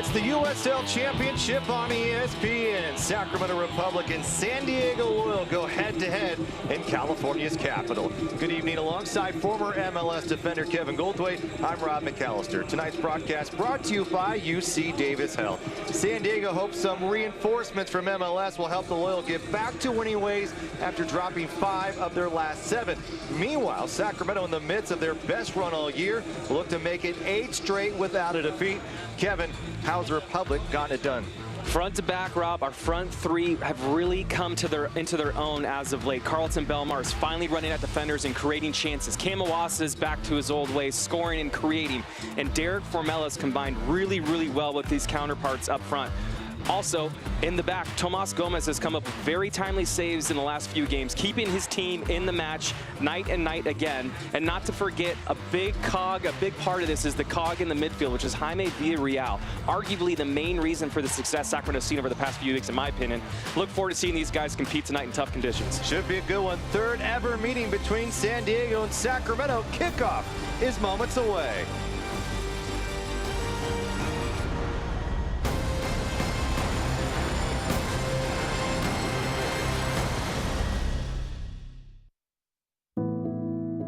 It's the USL Championship on ESPN. Sacramento Republic and San Diego Loyal go head-to-head in California's capital. Good evening. Alongside former MLS defender Kevin Goldthwait, I'm Rob McAllister. Tonight's broadcast brought to you by UC Davis Health. San Diego hopes some reinforcements from MLS will help the Loyal get back to winning ways after dropping 5 of their last 7. Meanwhile, Sacramento, in the midst of their best run all year, will look to make it 8 straight without a defeat. Kevin, how's the Republic gotten it done? Front to back, Rob, our front three have really come to into their own as of late. Carlton Belmar is finally running at defenders and creating chances. Cam Iwasa is back to his old ways, scoring and creating. And Derek Formella's combined really, really well with these counterparts up front. Also, in the back, Tomas Gomez has come up with very timely saves in the last few games, keeping his team in the match night and night again. And not to forget, a big cog, a big part of this is the cog in the midfield, which is Jaime Villarreal, arguably the main reason for the success Sacramento's seen over the past few weeks, in my opinion. Look forward to seeing these guys compete tonight in tough conditions. Should be a good one. Third ever meeting between San Diego and Sacramento. Kickoff is moments away.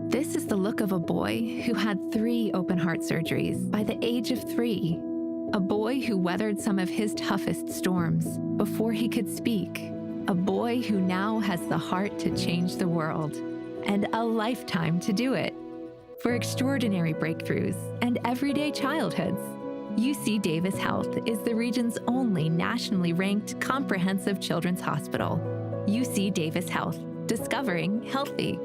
This is the look of a boy who had 3 open heart surgeries by the age of 3. A boy who weathered some of his toughest storms before he could speak. A boy who now has the heart to change the world and a lifetime to do it. For extraordinary breakthroughs and everyday childhoods, UC Davis Health is the region's only nationally ranked comprehensive children's hospital. UC Davis Health, discovering healthy.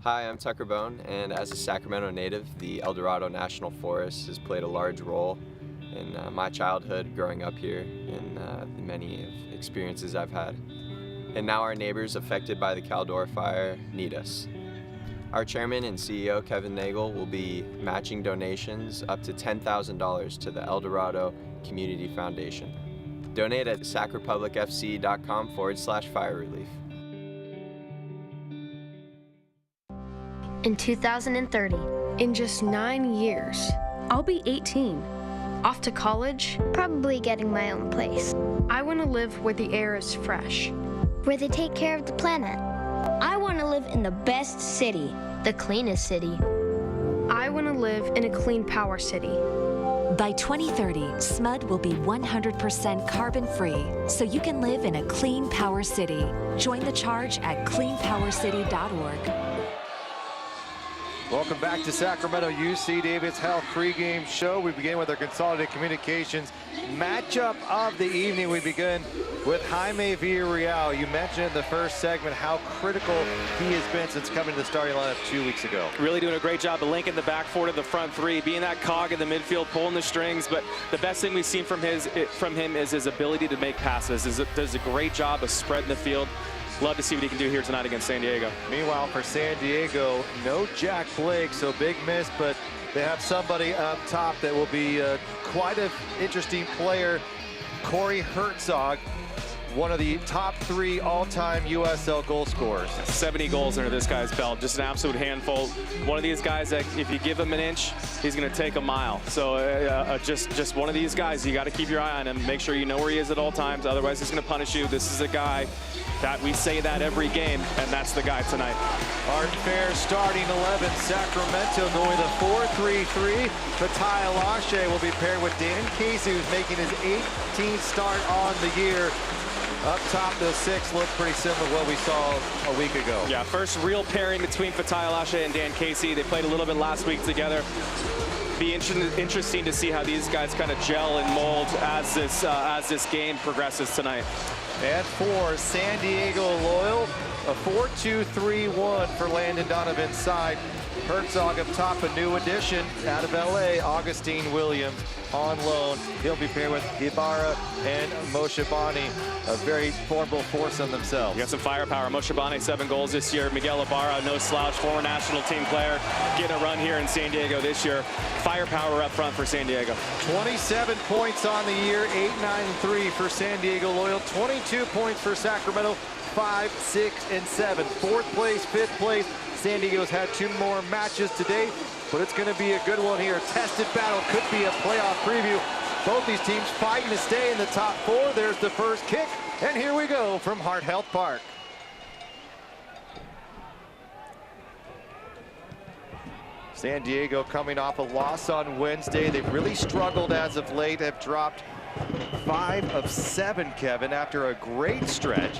Hi, I'm Tucker Bone, and as a Sacramento native, the El Dorado National Forest has played a large role in my childhood growing up here and the many experiences I've had. And now our neighbors affected by the Caldor fire need us. Our chairman and CEO, Kevin Nagel, will be matching donations up to $10,000 to the El Dorado Community Foundation. Donate at sacrepublicfc.com/fire relief. In 2030, in just 9 years, I'll be 18. Off to college, probably getting my own place. I want to live where the air is fresh, where they take care of the planet. I want to live in the best city, the cleanest city. I want to live in a clean power city. By 2030, SMUD will be 100% carbon-free, so you can live in a clean power city. Join the charge at cleanpowercity.org. Welcome back to Sacramento UC Davis Health pregame show. We begin with our Consolidated Communications matchup of the evening. We begin with Jaime Villarreal. You mentioned in the first segment how critical he has been since coming to the starting lineup 2 weeks ago. Really doing a great job of linking the back four to the front three, being that cog in the midfield, pulling the strings. But the best thing we've seen from him is his ability to make passes. Does a great job of spreading the field. Love to see what he can do here tonight against San Diego. Meanwhile, for San Diego, no Jack Blake, so big miss, but they have somebody up top that will be quite an interesting player. Corey Herzog, one of the top 3 all-time USL goal scorers. 70 goals under this guy's belt, just an absolute handful. One of these guys that if you give him an inch, he's going to take a mile. So just one of these guys, you got to keep your eye on him. Make sure you know where he is at all times, otherwise he's going to punish you. This is a guy that we say that every game, and that's the guy tonight. Art Fair starting 11. Sacramento going to 4-3-3. Fatai Alashe will be paired with Dan Casey, who's making his 18th start on the year. Up top, the 6 look pretty similar to what we saw a week ago. Yeah, first real pairing between Fatai Alashe and Dan Casey. They played a little bit last week together. Be interesting to see how these guys kind of gel and mold as this game progresses tonight. And for San Diego Loyal, a 4-2-3-1 for Landon Donovan side. Herzog up top, a new addition out of LA, Augustine Williams on loan. He'll be paired with Ibarra and Moshibani, a very formidable force on themselves. You got some firepower. Moshibani, 7 goals this year. Miguel Ibarra, no slouch, former national team player, getting a run here in San Diego this year. Firepower up front for San Diego. 27 points on the year, 8-9-3 for San Diego Loyal, 22 points for Sacramento, 5, 6, and 7. 4th place, 5th place. San Diego's had 2 more matches today, but it's going to be a good one here. Tested battle, could be a playoff preview. Both these teams fighting to stay in the top 4. There's the first kick, and here we go from Heart Health Park. San Diego coming off a loss on Wednesday. They've really struggled as of late, have dropped 5 of 7, Kevin, after a great stretch.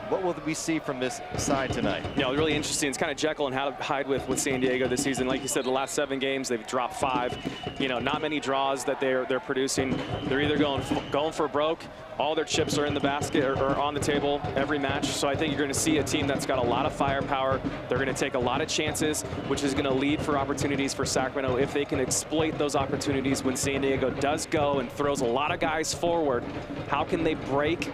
What will we see from this side tonight? Yeah, really interesting. It's kind of Jekyll and Hyde with San Diego this season. Like you said, the last 7 games, they've dropped 5. You know, not many draws that they're producing. They're either going for broke. All their chips are in the basket or on the table every match. So I think you're going to see a team that's got a lot of firepower. They're going to take a lot of chances, which is going to lead for opportunities for Sacramento if they can exploit those opportunities when San Diego does go and throws a lot of guys forward. How can they break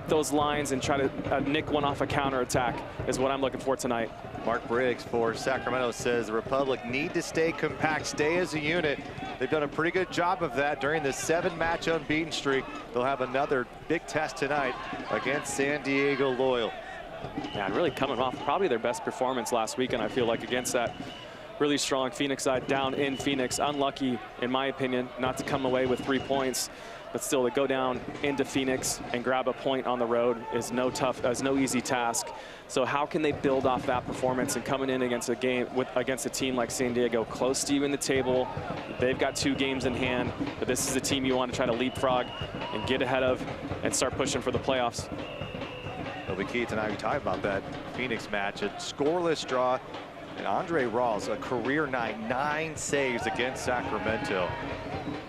those lines and try to nick one off a counterattack is what I'm looking for tonight. Mark Briggs for Sacramento says the Republic need to stay compact, stay as a unit. They've done a pretty good job of that during the 7-match unbeaten streak. They'll have another big test tonight against San Diego Loyal. Yeah, and really coming off probably their best performance last weekend, I feel like, against that really strong Phoenix side down in Phoenix. Unlucky, in my opinion, not to come away with 3 points. But still, to go down into Phoenix and grab a point on the road is no easy task. So how can they build off that performance and coming in against against a team like San Diego, close to you in the table? They've got 2 games in hand, but this is a team you want to try to leapfrog and get ahead of and start pushing for the playoffs. It'll be key tonight. We talked about that Phoenix match, a scoreless draw. And Andre Rawls, a career night, 9 saves against Sacramento.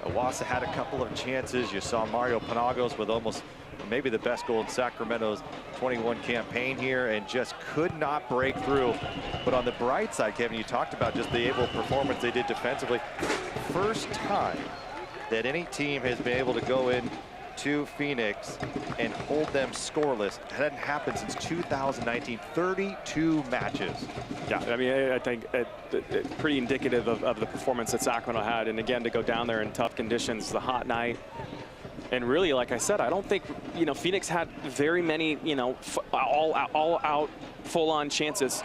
Owasso had a couple of chances. You saw Mario Panagos with almost maybe the best goal in Sacramento's 21 campaign here and just could not break through. But on the bright side, Kevin, you talked about just the able performance they did defensively. First time that any team has been able to go in to Phoenix and hold them scoreless. That hadn't happened since 2019, 32 matches. Yeah, I mean, I think it's pretty indicative of the performance that Sacramento had. And again, to go down there in tough conditions, the hot night. And really, like I said, I don't think, you know, Phoenix had very many, you know, all out, full-on chances.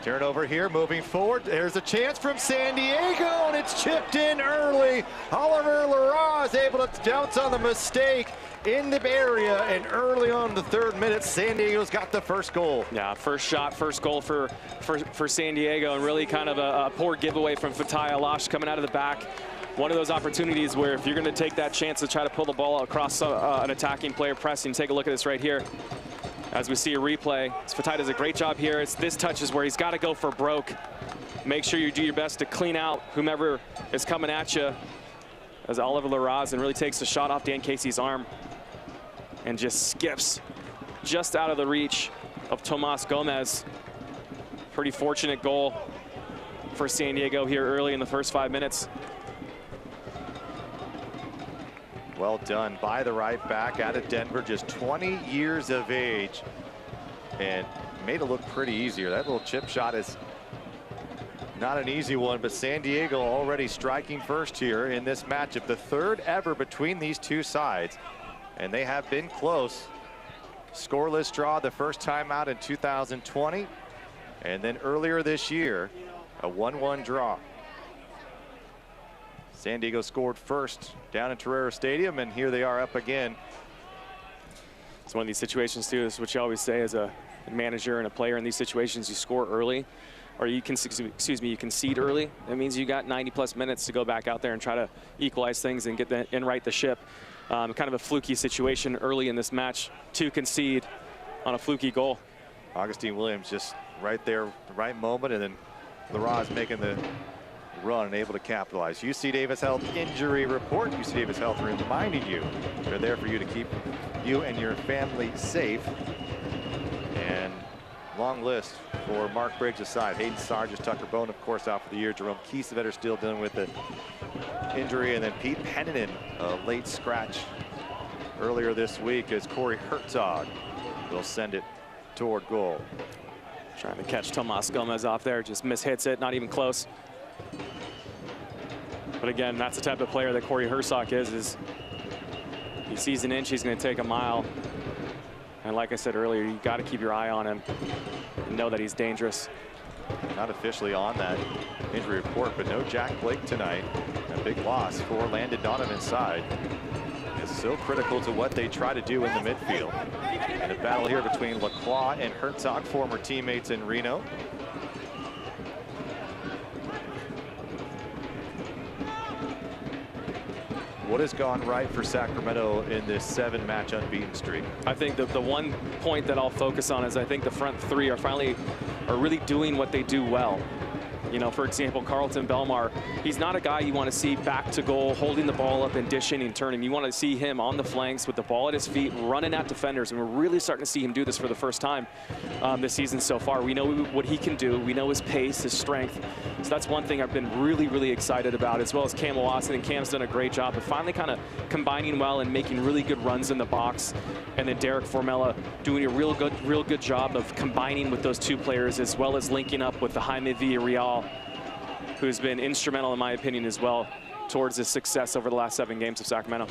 Turnover here, moving forward. There's a chance from San Diego, and it's chipped in early. Oliver Lara is able to bounce on the mistake in the area, and early on in the 3rd minute, San Diego's got the first goal. Yeah, first shot, first goal for San Diego, and really kind of a poor giveaway from Fatai Alash coming out of the back. One of those opportunities where if you're going to take that chance to try to pull the ball across an attacking player pressing, take a look at this right here. As we see a replay, Fatai does a great job here. This touch is where he's got to go for broke. Make sure you do your best to clean out whomever is coming at you. As Oliver Larraz really takes the shot off Dan Casey's arm and just skips just out of the reach of Tomas Gomez. Pretty fortunate goal for San Diego here early in the first 5 minutes. Well done by the right back out of Denver, just 20 years of age, and made it look pretty easier. That little chip shot is not an easy one, but San Diego already striking first here in this matchup, the 3rd ever between these 2 sides, and they have been close. Scoreless draw the first time out in 2020, and then earlier this year, a 1-1 draw. San Diego scored first down in Torero Stadium, and here they are up again. It's one of these situations, too, is what you always say as a manager and a player in these situations. You score early, or you can, you concede early. That means you got 90-plus minutes to go back out there and try to equalize things and right the ship. Kind of a fluky situation early in this match to concede on a fluky goal. Augustine Williams just right there, the right moment, and then Larraz making the run and able to capitalize. UC Davis Health injury report. UC Davis Health reminding you they're there for you to keep you and your family safe. And long list for Mark Briggs aside. Hayden Sargis, Tucker Bone, of course, out for the year. Jerome Kiesewetter still dealing with the injury. And then Pete Pennanen, a late scratch earlier this week as Corey Herzog will send it toward goal. Trying to catch Tomas Gomez off there, just mishits it, not even close. But again, that's the type of player that Corey Herzog is he sees an inch, he's going to take a mile. And like I said earlier, you got to keep your eye on him and know that he's dangerous. Not officially on that injury report, but no Jack Blake tonight. A big loss for Landon Donovan's side. It's so critical to what they try to do in the midfield. And a battle here between Lacroix and Herzog, former teammates in Reno. What has gone right for Sacramento in this 7-match unbeaten streak? I think the one point that I'll focus on is I think the front three are really doing what they do well. You know, for example, Carlton Belmar, he's not a guy you want to see back to goal, holding the ball up and dishing and turning. You want to see him on the flanks with the ball at his feet, running at defenders. And we're really starting to see him do this for the first time this season so far. We know what he can do. We know his pace, his strength. So that's one thing I've been really, really excited about, as well as Cam Watson. And Cam's done a great job of finally kind of combining well and making really good runs in the box. And then Derek Formella doing a real good job of combining with those two players, as well as linking up with the Jaime Villarreal, who's been instrumental, in my opinion, as well, towards his success over the last 7 games of Sacramento.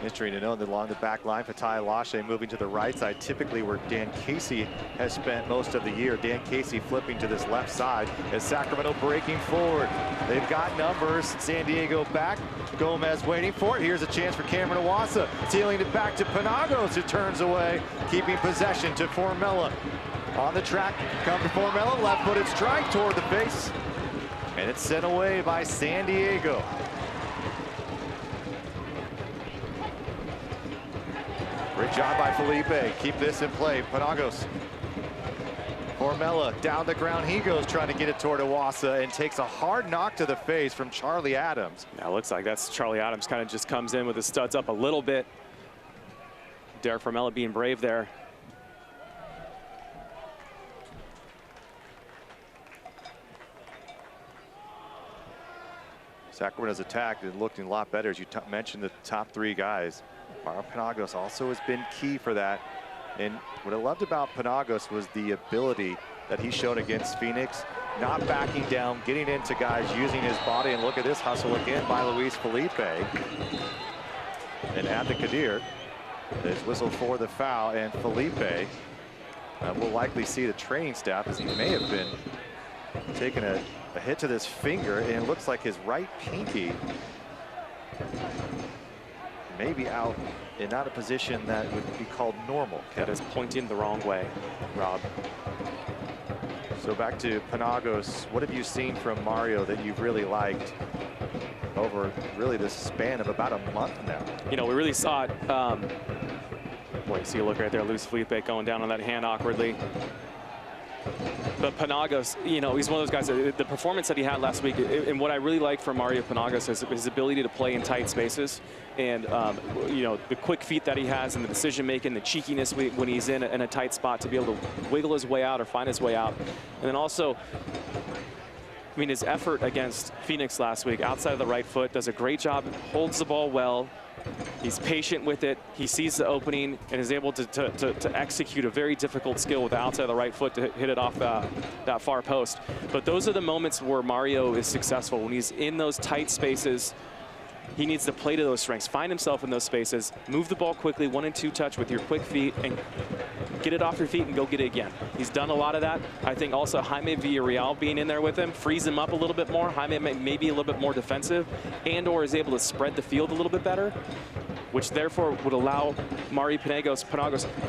Interesting to know that along the back line, Fatai Lashe moving to the right side, typically where Dan Casey has spent most of the year. Dan Casey flipping to this left side as Sacramento breaking forward. They've got numbers. San Diego back. Gomez waiting for it. Here's a chance for Cameron Iwasa, sealing it back to Penagos, who turns away, keeping possession to Formella. On the track, come to Formella, left-footed strike toward the face. And it's sent away by San Diego. Great job by Felipe. Keep this in play. Penagos. Formella down the ground. He goes trying to get it toward Iwasa and takes a hard knock to the face from Charlie Adams. Now it looks like that's Charlie Adams, kind of just comes in with his studs up a little bit. Derek Formella being brave there. Sacramento's attack is looking a lot better, as you mentioned the top 3 guys. Mario Penagos also has been key for that. And what I loved about Penagos was the ability that he showed against Phoenix, not backing down, getting into guys, using his body. And look at this hustle again by Luis Felipe. And Abdelkadir is whistled for the foul, and Felipe will likely see the training staff, as he may have been taking a hit to this finger, and it looks like his right pinky maybe out in not a position that would be called normal. That is pointing the wrong way, Rob. So back to Penagos. What have you seen from Mario that you've really liked over really the span of about a month now? You know, we really saw it. Boy, you see a look right there, Luis Felipe going down on that hand awkwardly. But Penagos, you know, he's one of those guys, the performance that he had last week, and what I really like from Mario Penagos is his ability to play in tight spaces, and, you know, the quick feet that he has and the decision-making, the cheekiness when he's in a tight spot to be able to wiggle his way out or find his way out. And then also, I mean, his effort against Phoenix last week, outside of the right foot, does a great job, holds the ball well. He's patient with it. He sees the opening and is able to execute a very difficult skill with the outside of the right foot to hit it off that far post. But those are the moments where Mario is successful. When he's in those tight spaces, he needs to play to those strengths, find himself in those spaces, move the ball quickly, 1 and 2 touch with your quick feet, and get it off your feet and go get it again. He's done a lot of that. I think also Jaime Villarreal being in there with him frees him up a little bit more. Jaime may be a little bit more defensive and or is able to spread the field a little bit better, which therefore would allow Mario Penagos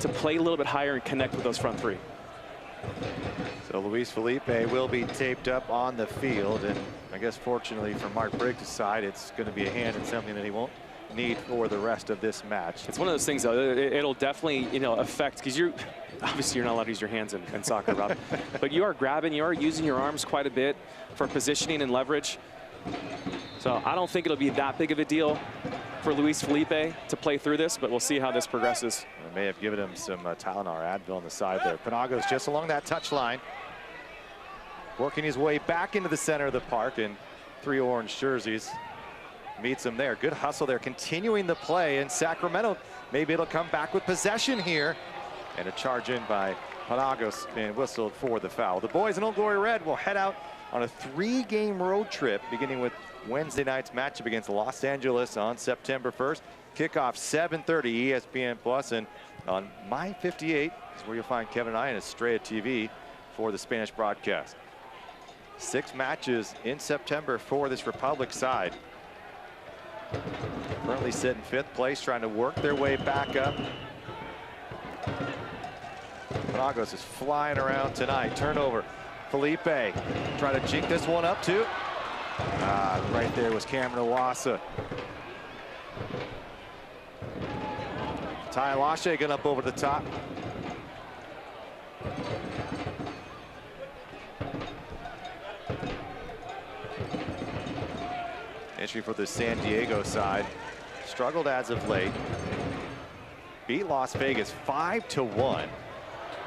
to play a little bit higher and connect with those front 3. So Luis Felipe will be taped up on the field, and I guess fortunately for Mark Briggs' side, it's going to be a hand and something that he won't need for the rest of this match. It's one of those things, though, it'll definitely, you know, affect, because obviously you're not allowed to use your hands in soccer, Rob, but you are grabbing, you are using your arms quite a bit for positioning and leverage. So I don't think it'll be that big of a deal for Luis Felipe to play through this, but we'll see how this progresses. They may have given him some Tylenol Advil on the side there. Penagos just along that touch line, working his way back into the center of the park in 3 orange jerseys. Meets him there. Good hustle there, continuing the play. And Sacramento, maybe it'll come back with possession here. And a charge in by Penagos and whistled for the foul. The boys in Old Glory Red will head out on a 3-game road trip, beginning with Wednesday night's matchup against Los Angeles on September 1st. Kickoff 7:30 ESPN Plus, and on My 58 is where you'll find Kevin and I in Estrella TV for the Spanish broadcast. 6 matches in September for this Republic side. Currently sit in 5th place, trying to work their way back up. Penagos is flying around tonight. Turnover. Felipe try to jink this one up too. Right there was Cameron Iwasa. Ty Lashe getting up over the top. Entry for the San Diego side. Struggled as of late. Beat Las Vegas 5-1.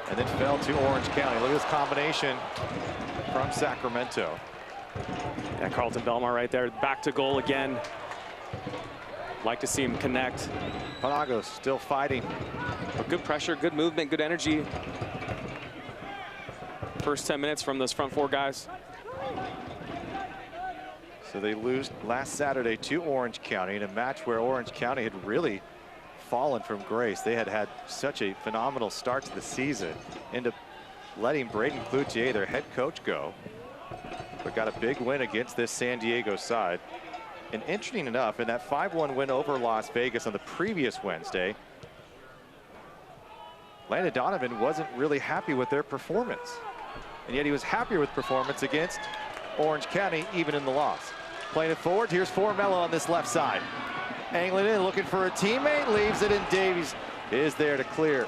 And then fell to Orange County. Look at this combination from Sacramento. Yeah, Carlton Belmar right there. Back to goal again. Like to see him connect. Penagos still fighting. But good pressure, good movement, good energy. First 10 minutes from those front 4 guys. So they lose last Saturday to Orange County in a match where Orange County had really fallen from grace. They had had such a phenomenal start to the season. End up letting Braden Cloutier, their head coach, go. But got a big win against this San Diego side. And interesting enough, in that 5-1 win over Las Vegas on the previous Wednesday, Landon Donovan wasn't really happy with their performance. And yet he was happier with performance against Orange County, even in the loss. Playing it forward, here's Formella on this left side. Angling in, looking for a teammate, leaves it, and Davies is there to clear.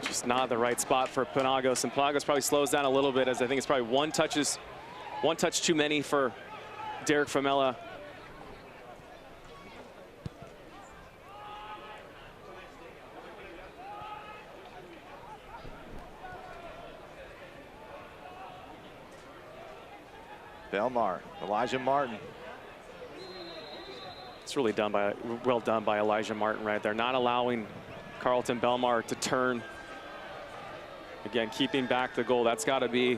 Just not the right spot for Penagos, and Penagos probably slows down a little bit, as I think it's probably one touch too many for Derek Formella. Belmar, Elijah Martin. It's really well done by Elijah Martin right there, not allowing Carlton Belmar to turn. Again, keeping back the goal. That's got to be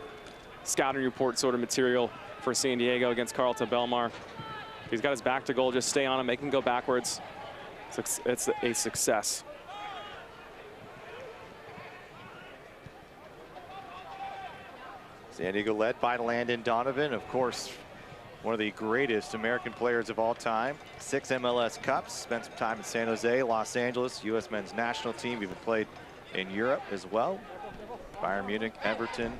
scouting report sort of material for San Diego against Carlton Belmar. He's got his back to goal. Just stay on him, make him go backwards. It's a success. San Diego led by Landon Donovan, of course, one of the greatest American players of all time. 6 MLS Cups, spent some time in San Jose, Los Angeles, U.S. men's national team, even played in Europe as well. Bayern Munich, Everton,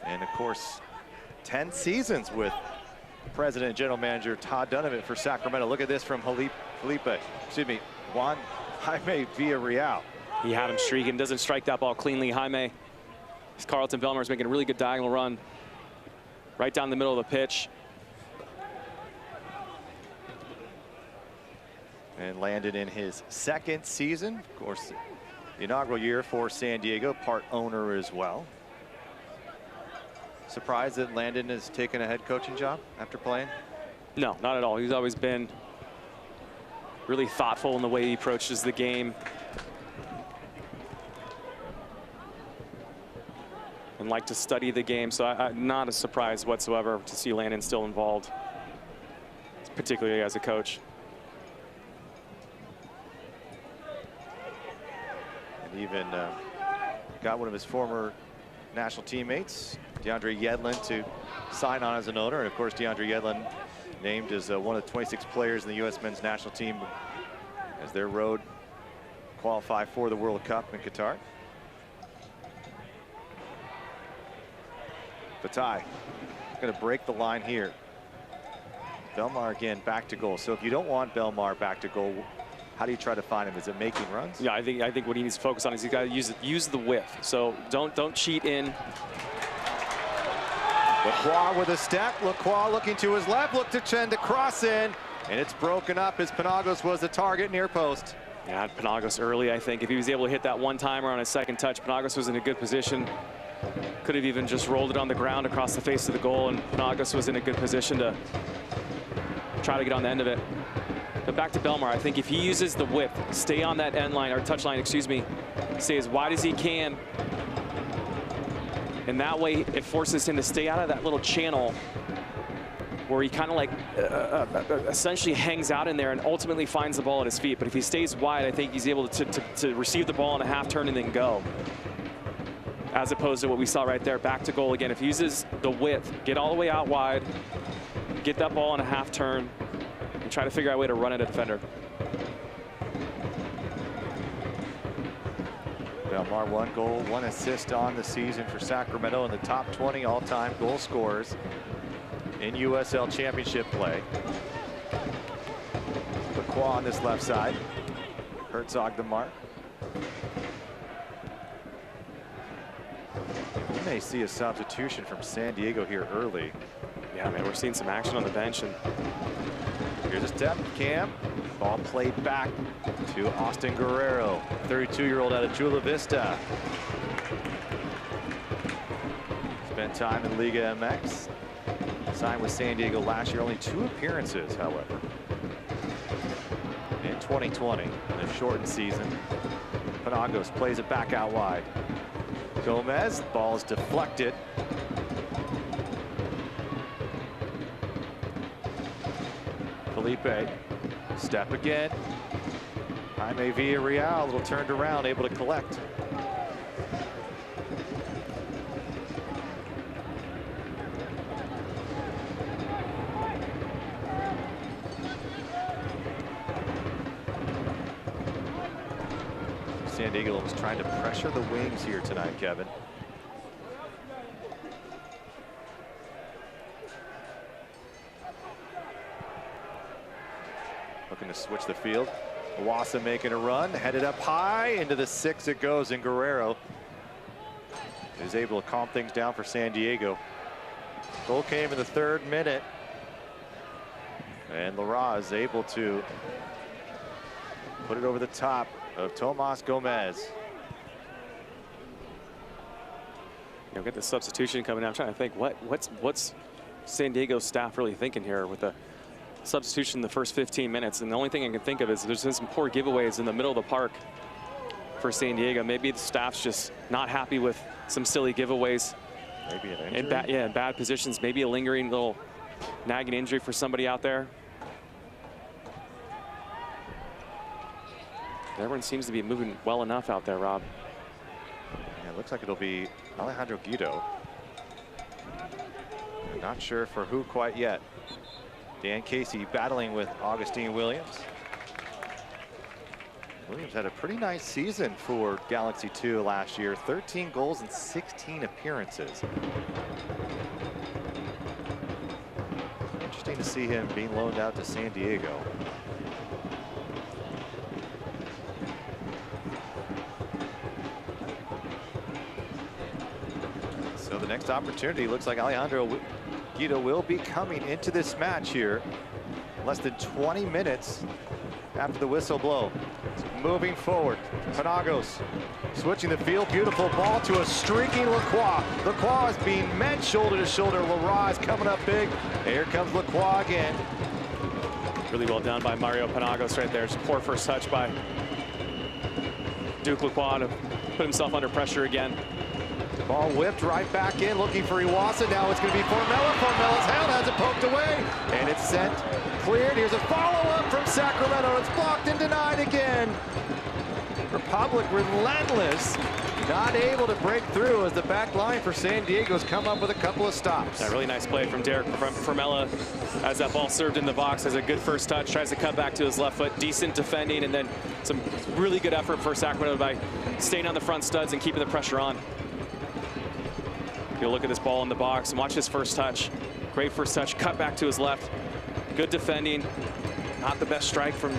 and of course, 10 seasons with President and General Manager Todd Donovan for Sacramento. Look at this from Jaime Villarreal. He had him streaking, doesn't strike that ball cleanly. Jaime. Carlton Belmar is making a really good diagonal run right down the middle of the pitch. And landed in his 2nd season. Of course, the inaugural year for San Diego, part owner as well. Surprised that Landon has taken a head coaching job after playing? No, not at all. He's always been really thoughtful in the way he approaches the game. And like to study the game, so not a surprise whatsoever to see Landon still involved, particularly as a coach. And even got one of his former national teammates, DeAndre Yedlin, to sign on as an owner. And of course, DeAndre Yedlin named as one of the 26 players in the U.S. men's national team as their road qualify for the World Cup in Qatar. Bataille going to break the line here. Belmar again back to goal. So if you don't want Belmar back to goal, how do you try to find him? Is it making runs? Yeah, I think what he needs to focus on is he's got to use the width. So don't cheat in. Lacroix with a step. Lacroix looking to his left, look to send a cross in, And it's broken up as Penagos was the target near post. Yeah, Penagos early, I think. If he was able to hit that one-timer on his second touch, Penagos was in a good position. Could have even just rolled it on the ground across the face of the goal, and Penagos was in a good position to try to get on the end of it. But back to Belmar, I think if he uses the whip, stay on that end line, or touch line, excuse me, stay as wide as he can, and that way it forces him to stay out of that little channel where he kind of like essentially hangs out in there and ultimately finds the ball at his feet. But if he stays wide, I think he's able to receive the ball in a half turn and then go. As opposed to what we saw right there, back to goal again. If he uses the width, get all the way out wide, get that ball in a half turn, and try to figure out a way to run at a defender. Belmar 1 goal, 1 assist on the season for Sacramento in the top 20 all-time goal scorers in USL Championship play. Lacroix on this left side. Herzog the mark. We may see a substitution from San Diego here early. Yeah, man, we're seeing some action on the bench. And here's a step, Cam. Ball played back to Austin Guerrero, 32-year-old out of Chula Vista. Spent time in Liga MX. Signed with San Diego last year, only 2 appearances, however. In 2020, in a shortened season. Penagos plays it back out wide. Gomez, ball is deflected. Felipe, step again. Jaime Villarreal, a little turned around, able to collect. San Diego was trying to pressure the wings here tonight, Kevin. Looking to switch the field. Iwasa making a run, headed up high, into the 6 it goes, and Guerrero is able to calm things down for San Diego. Goal came in the 3rd minute, and Lara is able to put it over the top of Tomas Gomez. You know, get the substitution coming out. I'm trying to think what's San Diego's staff really thinking here with the substitution in the first 15 minutes. And the only thing I can think of is there's been some poor giveaways in the middle of the park for San Diego. Maybe the staff's just not happy with some silly giveaways. Maybe an injury. In bad positions. Maybe a lingering little nagging injury for somebody out there. Everyone seems to be moving well enough out there, Rob. Yeah, it looks like it'll be Alejandro Guido. Not sure for who quite yet. Dan Casey battling with Augustine Williams. Williams had a pretty nice season for Galaxy 2 last year. 13 goals and 16 appearances. Interesting to see him being loaned out to San Diego. So the next opportunity looks like Alejandro Guido will be coming into this match here. Less than 20 minutes after the whistle blow. Moving forward, Penagos switching the field. Beautiful ball to a streaking Lacroix. Lacroix is being met shoulder to shoulder. Lara is coming up big. Here comes Lacroix again. Really well done by Mario Penagos right there. Just poor first touch by Duke Lacroix to put himself under pressure again. Ball whipped right back in, looking for Iwasa. Now it's going to be Formella. Formella's hand has it poked away, and it's sent cleared. Here's a follow-up from Sacramento. It's blocked and denied again. Republic relentless, not able to break through as the back line for San Diego's come up with a couple of stops. A really nice play from Derek Formella as that ball served in the box. Has a good first touch, tries to cut back to his left foot. Decent defending, and then some really good effort for Sacramento by staying on the front studs and keeping the pressure on. You'll look at this ball in the box and watch his first touch. Great first touch, cut back to his left. Good defending. Not the best strike from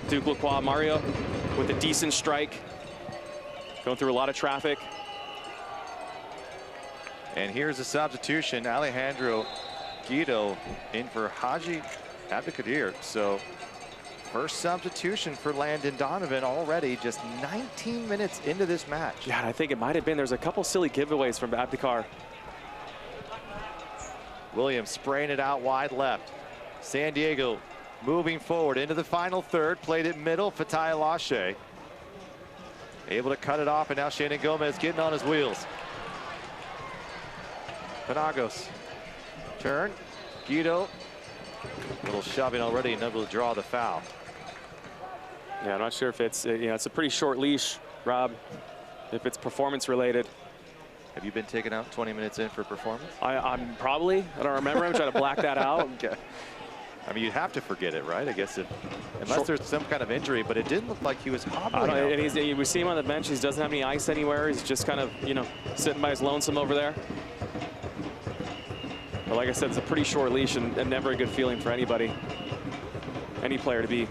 Duke Lacroix. Mario with a decent strike. Going through a lot of traffic. And here's a substitution. Alejandro Guido in for Haji Abdelkadir. So first substitution for Landon Donovan already, just 19 minutes into this match. Yeah, I think it might have been. There's a couple silly giveaways from Abdelkadir. Williams spraying it out wide left. San Diego moving forward into the final third. Played it middle. Fatai Alashe able to cut it off, and now Shannon Gomez getting on his wheels. Penagos. Turn. Guido. A little shoving already, and able to draw the foul. Yeah, I'm not sure if it's, it's a pretty short leash, Rob, if it's performance related. Have you been taken out 20 minutes in for performance? I'm probably. I don't remember. I'm trying to black that out. Okay. I mean, you'd have to forget it, right? I guess unless there's some kind of injury, but it didn't look like he was hobbling. And we see him on the bench. He doesn't have any ice anywhere. He's just kind of, sitting by his lonesome over there. But like I said, it's a pretty short leash and never a good feeling for anybody, any player to be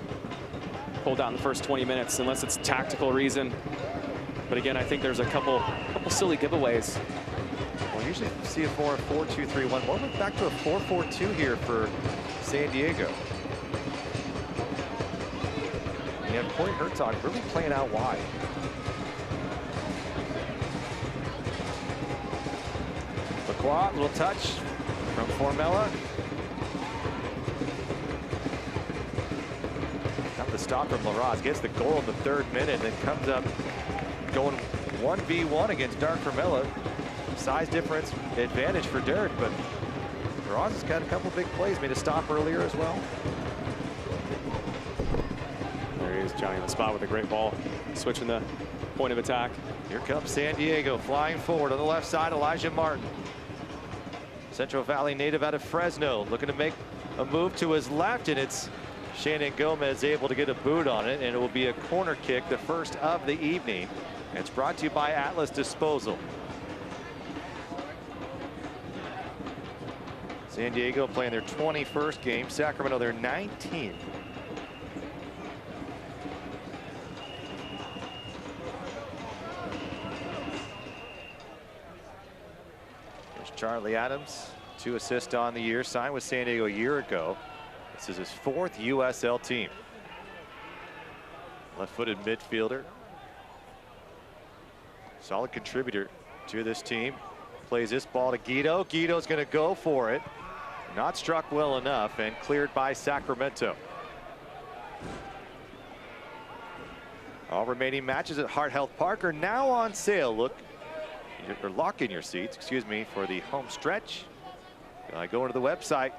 pulled out in the first 20 minutes, unless it's a tactical reason. But again, I think there's a couple silly giveaways. Well, usually you see a 4-4-2-3-1. Well, we're back to a 4-4-2 here for San Diego. And you have Corey Herzog really playing out wide. Lacroix, little touch from Formella. Got the stop from LaRaz, gets the goal in the 3rd minute, and then comes up going 1v1 against Dark Formella. Size difference advantage for Derek, but LaRaz has got a couple big plays, made a stop earlier as well. There he is, Johnny on the spot with a great ball, switching the point of attack. Here comes San Diego flying forward on the left side. Elijah Martin, Central Valley native out of Fresno, looking to make a move to his left, and it's Shannon Gomez able to get a boot on it, and it will be a corner kick, the first of the evening. It's brought to you by Atlas Disposal. San Diego playing their 21st game, Sacramento their 19th. There's Charlie Adams, 2 assists on the year, signed with San Diego a year ago. This is his 4th USL team. Left-footed midfielder. Solid contributor to this team. Plays this ball to Guido. Guido's going to go for it. Not struck well enough and cleared by Sacramento. All remaining matches at Heart Health Park are now on sale. Lock in your seats, excuse me, for the home stretch. Go into the website.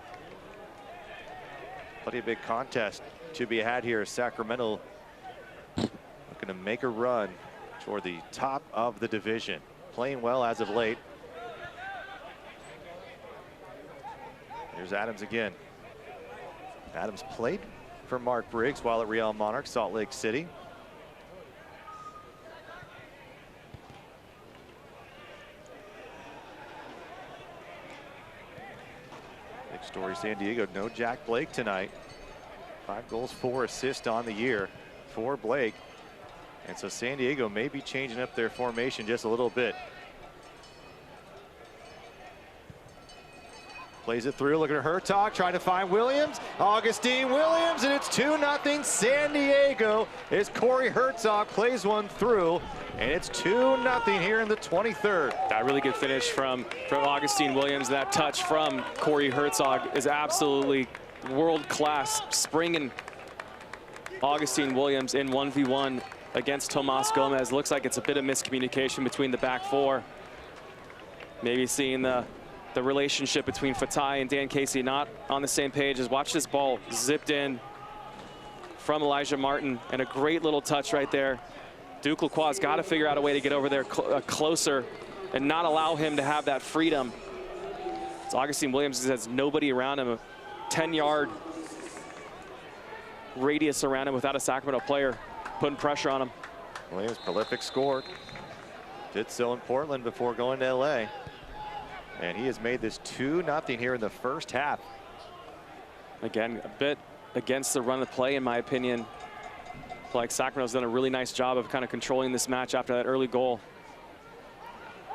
Plenty of big contest to be had here. Sacramento looking to make a run toward the top of the division. Playing well as of late. Here's Adams again. Adams played for Mark Briggs while at Real Monarch, Salt Lake City. Big story, San Diego, no Jack Blake tonight. 5 goals, 4 assists on the year for Blake. And so San Diego may be changing up their formation just a little bit. Plays it through, looking at Herzog, trying to find Williams. Augustine Williams, and it's 2-0 San Diego as Corey Herzog plays one through, and it's 2-0 here in the 23rd. That really good finish from Augustine Williams. That touch from Corey Herzog is absolutely world-class, springing Augustine Williams in 1v1 against Tomas Gomez. Looks like it's a bit of miscommunication between the back 4. Maybe seeing the relationship between Fatai and Dan Casey not on the same page. As watch this ball zipped in from Elijah Martin, and a great little touch right there. Duke Lacroix's got to figure out a way to get over there closer and not allow him to have that freedom. So Augustine Williams has nobody around him, a 10-yard radius around him without a Sacramento player putting pressure on him. Williams, prolific scorer. Did so in Portland before going to LA. And he has made this 2-0 here in the first half. Again, a bit against the run of play, in my opinion. Like Sacramento's done a really nice job of kind of controlling this match after that early goal.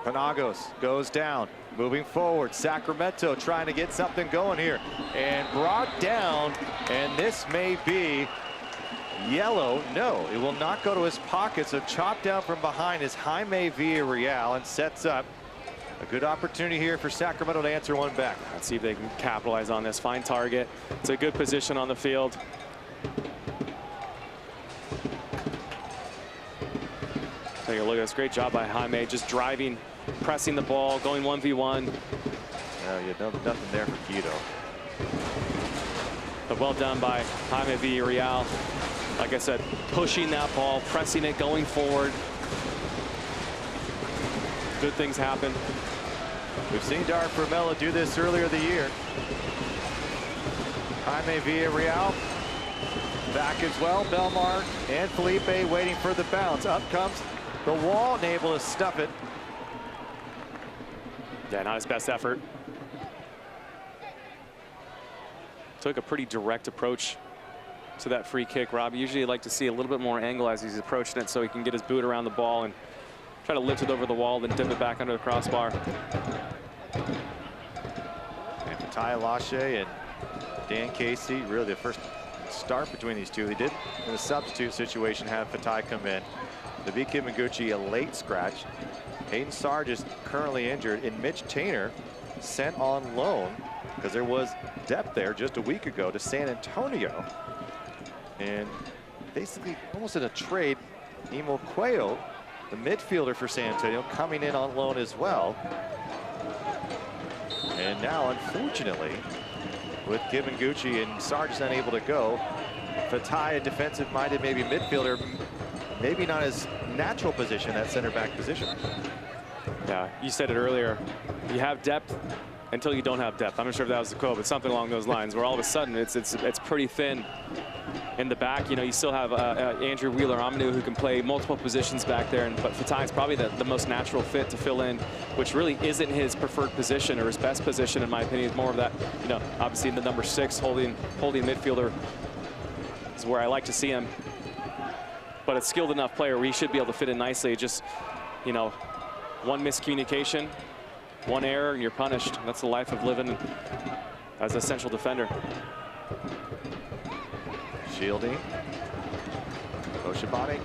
Penagos goes down, moving forward. Sacramento trying to get something going here and brought down, and this may be yellow. No, it will not go to his pocket, so chopped down from behind is Jaime Villarreal and sets up a good opportunity here for Sacramento to answer one back. Let's see if they can capitalize on this. Fine target. It's a good position on the field. Take a look at this. Great job by Jaime, just driving, pressing the ball, going 1v1. Nothing there for Guido. But well done by Jaime Villarreal. Like I said, pushing that ball, pressing it, going forward. Good things happen. We've seen Dar Formella do this earlier in the year. Jaime Villarreal back as well. Belmar and Felipe waiting for the bounce. Up comes the wall and able to stuff it. Yeah, not his best effort. Took a pretty direct approach to that free kick, Rob. Usually you'd like to see a little bit more angle as he's approaching it so he can get his boot around the ball and try to lift it over the wall, then dip it back under the crossbar. And Fatai Lashe and Dan Casey, really the first start between these two. They did, in a substitute situation, have Fatai come in. Nabiki Mengucci, a late scratch. Hayden Sarge is currently injured, and Mitch Tainer sent on loan because there was depth there just a week ago to San Antonio. And basically almost in a trade, Nemo Cuello, the midfielder for San Antonio, coming in on loan as well. And now, unfortunately, with Kibanguchi and Sarge unable to go, Fatai, a defensive-minded maybe midfielder, maybe not his natural position, that center back position. Yeah, you said it earlier. You have depth until you don't have depth. I'm not sure if that was the quote, but something along those lines, where all of a sudden it's pretty thin in the back. You know, you still have Andrew Wheeler-Amanu, who can play multiple positions back there, but Fatai is probably the most natural fit to fill in, which really isn't his preferred position or his best position, in my opinion. It's more of that, you know, obviously in the number 6 holding midfielder is where I like to see him. But a skilled enough player where he should be able to fit in nicely. Just, you know, one miscommunication, one error, and you're punished. That's the life of living as a central defender. Shielding. Moshibane.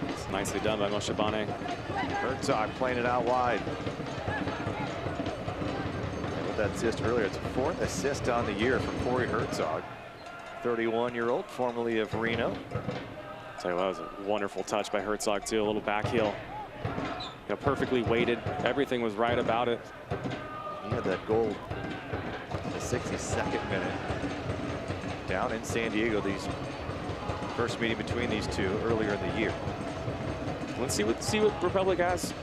It's nicely done by Moshibane. Herzog playing it out wide. And with that assist earlier, it's 4th assist on the year for Corey Herzog. 31-year-old, formerly of Reno. Tell you what, that was a wonderful touch by Herzog too. A little back heel. You know, perfectly weighted. Everything was right about it. He had that goal in the 62nd minute. Down in San Diego, these first meeting between these two earlier in the year. Let's see what Republic has.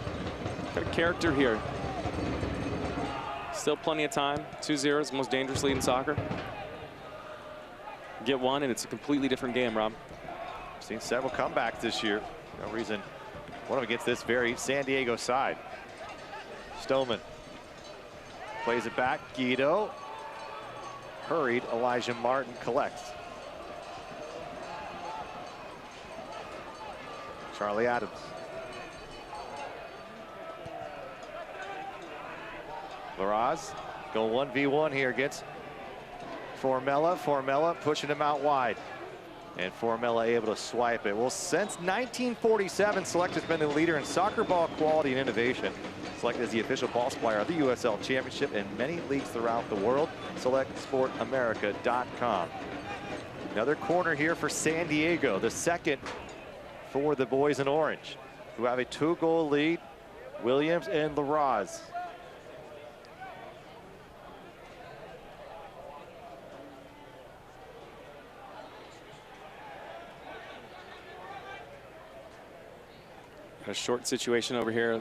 Got a character here. Still plenty of time. 2-0 is the most dangerous lead in soccer. Get one, and it's a completely different game, Rob. Seen several comebacks this year. No reason one of them against this very San Diego side. Stoneman plays it back. Guido. Hurried. Elijah Martin collects. Charlie Adams. Laraz going 1v1 here against Formella. Formella pushing him out wide. And Formella able to swipe it. Well, since 1947, Select has been the leader in soccer ball quality and innovation. Select is the official ball supplier of the USL Championship and many leagues throughout the world. SelectSportAmerica.com. Another corner here for San Diego, the second for the boys in orange, who have a 2-goal lead. Williams and Laraz. A short situation over here.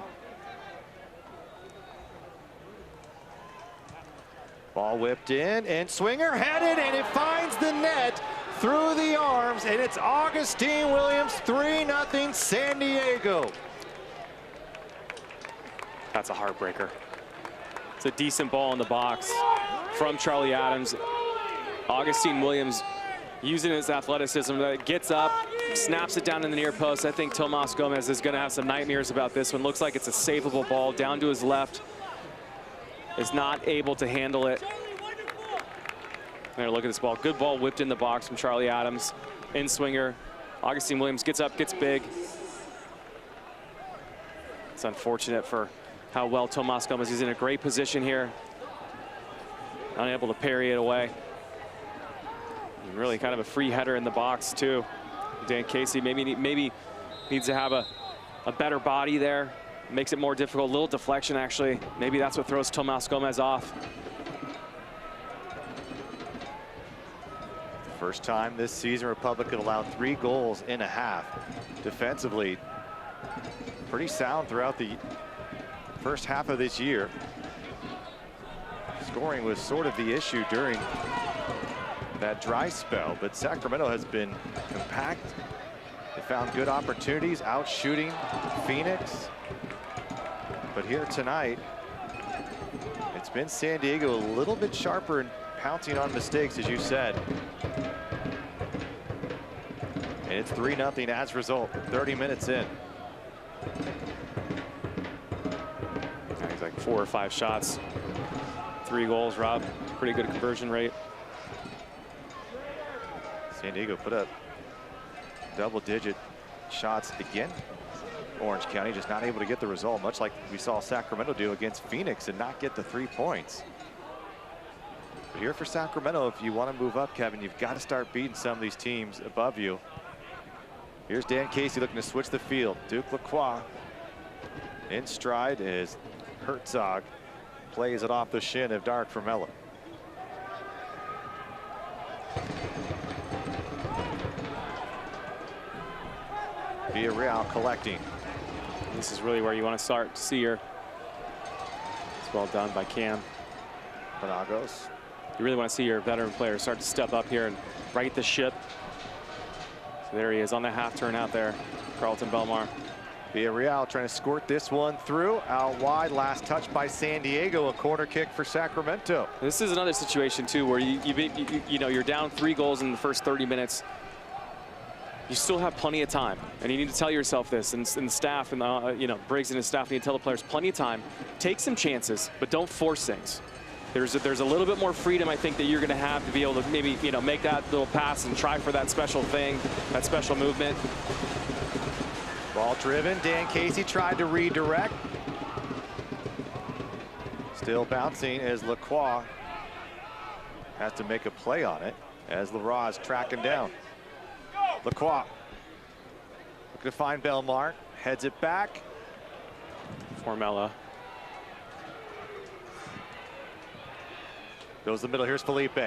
Ball whipped in, and Swinger headed, and it finds the net through the arms, and it's Augustine Williams, 3-0 San Diego. That's a heartbreaker. It's a decent ball in the box from Charlie Adams. Augustine Williams using his athleticism, gets up, snaps it down in the near post. I think Tomas Gomez is going to have some nightmares about this one. Looks like it's a savable ball down to his left. Is not able to handle it. There, look at this ball. Good ball whipped in the box from Charlie Adams. In swinger. Augustine Williams gets up, gets big. It's unfortunate for how well Tomas Gomez. He's in a great position here. Unable to parry it away. And really kind of a free header in the box too. Dan Casey maybe needs to have a better body there. Makes it more difficult. A little deflection actually. Maybe that's what throws Tomas Gomez off. First time this season Republic allowed 3 goals in a half. Defensively, pretty sound throughout the first half of this year. Scoring was sort of the issue during that dry spell, but Sacramento has been compact. They found good opportunities, out shooting Phoenix. But here tonight, it's been San Diego a little bit sharper and pouncing on mistakes, as you said. And it's 3-0 as a result, 30 minutes in. He's like 4 or 5 shots, 3 goals, Rob. Pretty good conversion rate. San Diego put up double-digit shots again. Orange County just not able to get the result, much like we saw Sacramento do against Phoenix and not get the 3 points. But here for Sacramento, if you want to move up, Kevin, you've got to start beating some of these teams above you. Here's Dan Casey looking to switch the field. Duke Lacroix in stride as Herzog plays it off the shin of Dark Vermella. Villarreal collecting. This is really where you want to start to see your. It's well done by Cam. Panagos. You really want to see your veteran players start to step up here and right the ship. So there he is on the half turn out there, Carlton Belmar. Villarreal trying to squirt this one through, out wide, last touch by San Diego, a corner kick for Sacramento. This is another situation too where you know you're down 3 goals in the first 30 minutes. You still have plenty of time, and you need to tell yourself this, and the staff, and you know, Briggs and his staff need to tell the players plenty of time. Take some chances, but don't force things. There's a little bit more freedom, I think, that you're going to have to be able to maybe, you know, make that little pass and try for that special thing, that special movement. Ball driven. Dan Casey tried to redirect. Still bouncing as Lacroix has to make a play on it as Leroy is tracking down. Lacroix looking to find Belmar, heads it back. Formella. Goes the middle, here's Felipe.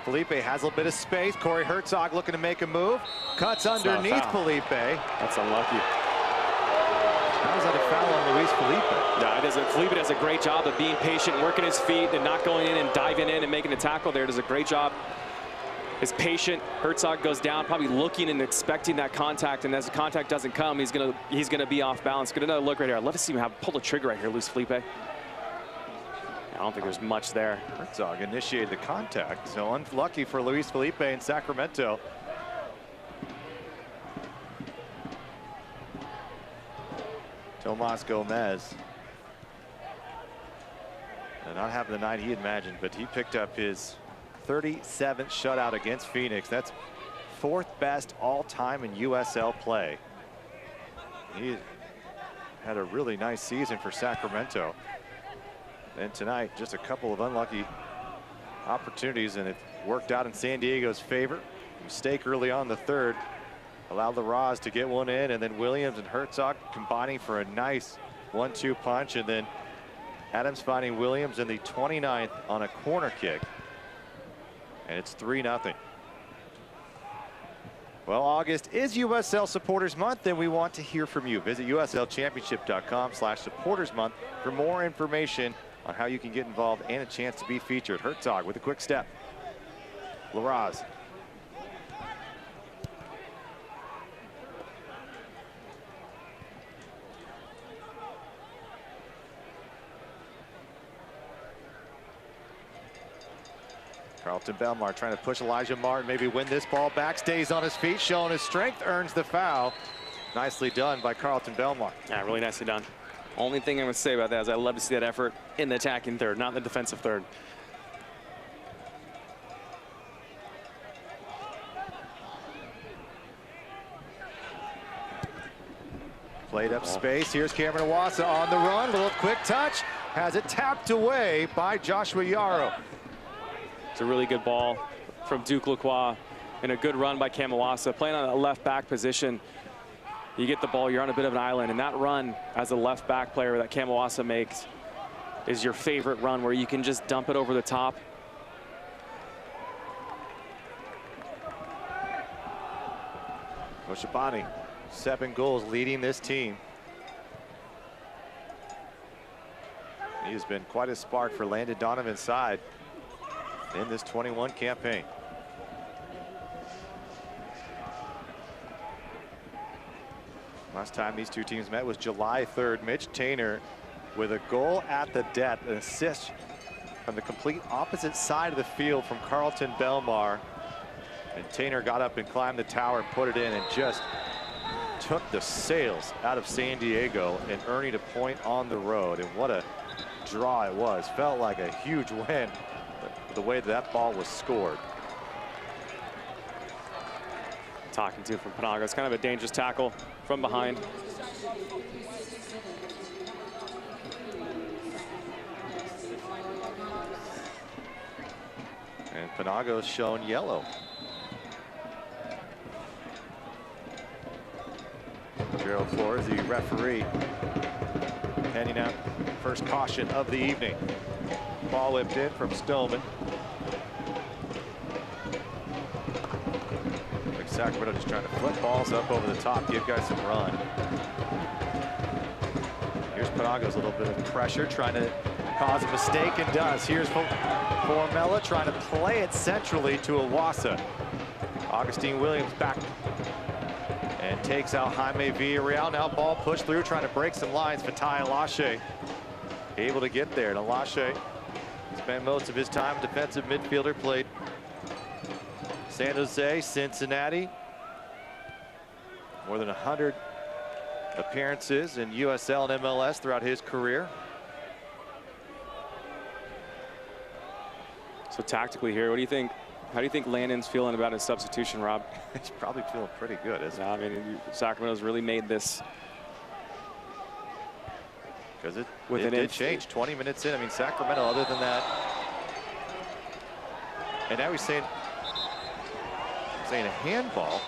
Felipe has a little bit of space. Corey Herzog looking to make a move. Cuts underneath Felipe. That's unlucky. That was a foul on Luis Felipe. Yeah, it is. Felipe does a great job of being patient, working his feet, and not going in and diving in and making a tackle there. Does a great job. Is patient. Herzog goes down, probably looking and expecting that contact, and as the contact doesn't come, he's gonna be off balance. Get another look right here. I'd love to see him pull the trigger right here, Luis Felipe. I don't think there's much there. Herzog initiated the contact, so unlucky for Luis Felipe in Sacramento. Tomas Gomez. Not having the night he imagined, but he picked up his 37th shutout against Phoenix. That's 4th best all-time in USL play. He had a really nice season for Sacramento. And tonight, just a couple of unlucky opportunities, and it worked out in San Diego's favor. Mistake early on the 3rd allowed the Roz to get one in, and then Williams and Herzog combining for a nice 1-2 punch, and then Adams finding Williams in the 29th on a corner kick. And it's 3-0. Well, August is USL Supporters Month, and we want to hear from you. Visit uslchampionship.com/supportersmonth for more information on how you can get involved and a chance to be featured. Herzog with a quick step. Laraz. Carlton Belmar trying to push Elijah Martin, maybe win this ball back, stays on his feet, showing his strength, earns the foul. Nicely done by Carlton Belmar. Yeah, really nicely done. Only thing I would say about that is I love to see that effort in the attacking third, not in the defensive third. Played up space. Here's Cameron Iwasa on the run. Little quick touch. Has it tapped away by Joshua Yarrow. It's a really good ball from Duke Lacroix and a good run by Cam Iwasa. Playing on a left back position, you get the ball, you're on a bit of an island, and that run as a left back player that Cam Iwasa makes is your favorite run where you can just dump it over the top. Oshabani, 7 goals leading this team. He has been quite a spark for Landon Donovan's side in this 21 campaign. Last time these two teams met was July 3rd. Mitch Tainer with a goal at the death, an assist from the complete opposite side of the field from Carlton Belmar. And Tainer got up and climbed the tower, put it in, and just took the sails out of San Diego and earning a point on the road. And what a draw it was. Felt like a huge win, the way that ball was scored. Talking to from Panago. It's kind of a dangerous tackle from behind. And Panago's shown yellow. Gerald Flores, the referee, handing out first caution of the evening. Ball whipped in from Stillman. Like Sacramento just trying to flip balls up over the top, give guys some run. Here's Panago's a little bit of pressure, trying to cause a mistake, and does. Here's Formella trying to play it centrally to Iwasa. Augustine Williams back and takes out Jaime Villarreal. Now ball pushed through, trying to break some lines. Fatai Alashe able to get there. And Alashe spent most of his time defensive midfielder, played San Jose, Cincinnati. More than 100 appearances in USL and MLS throughout his career. So tactically here, what do you think? How do you think Landon's feeling about his substitution, Rob? He's probably feeling pretty good, isn't he? I mean, Sacramento's really made this. Because it did change 20 minutes in. I mean, Sacramento, other than that. And now he's saying a handball.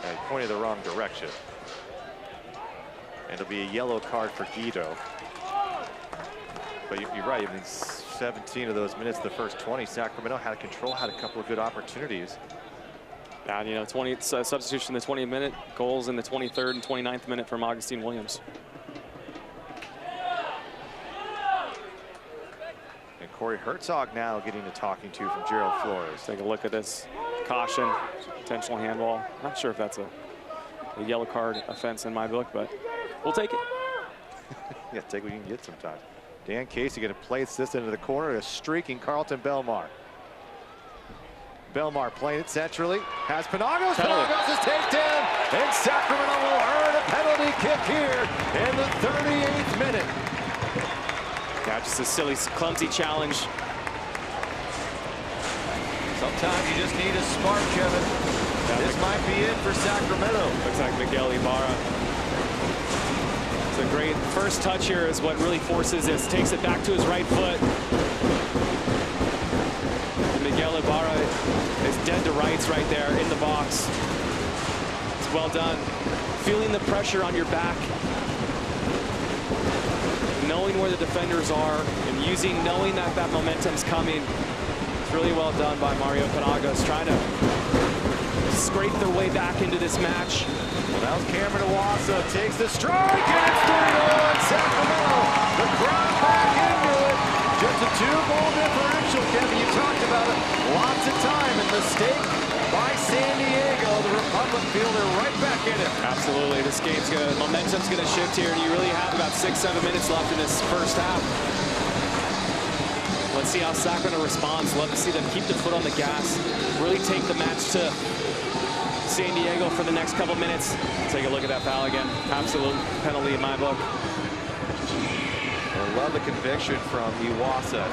And he pointed the wrong direction. And it'll be a yellow card for Guido. But you're right. I mean, 17 of those minutes, the first 20, Sacramento had control, had a couple of good opportunities. And, you know, substitution in the 20th minute, goals in the 23rd and 29th minute from Augustine Williams. And Corey Herzog now getting a talking to from Gerald Flores. Take a look at this. Caution, intentional handball. Not sure if that's a yellow card offense in my book, but we'll take it. Yeah, take what you can get sometimes. Dan Casey going to place this into the corner, a streaking Carlton Belmar. Belmar playing it centrally, has Penagos. Penagos is takedown, and Sacramento will earn a penalty kick here in the 38th minute. Yeah, just a silly, clumsy challenge. Sometimes you just need a spark, Kevin. This might be it for Sacramento. Looks like Miguel Ibarra. The great first touch here is what really forces this. Takes it back to his right foot. And Miguel Ibarra is dead to rights right there in the box. It's well done. Feeling the pressure on your back. Knowing where the defenders are and knowing that that momentum's coming. It's really well done by Mario Penagos, trying to scrape their way back into this match. Well, now's Cameron Iwasa takes the strike, and it's 3-0 Sacramento. The crowd back into it. Just a 2-goal differential, Kevin. You talked about it. Lots of time, and mistake by San Diego. The Republic fielder right back in it. Absolutely. This game's momentum's gonna shift here, and you really have about 6-7 minutes left in this first half. Let's see how Sacramento responds. Love to see them keep the foot on the gas, really take the match to San Diego for the next couple minutes. Take a look at that foul again. Absolute penalty in my book. I love the conviction from Iwasa.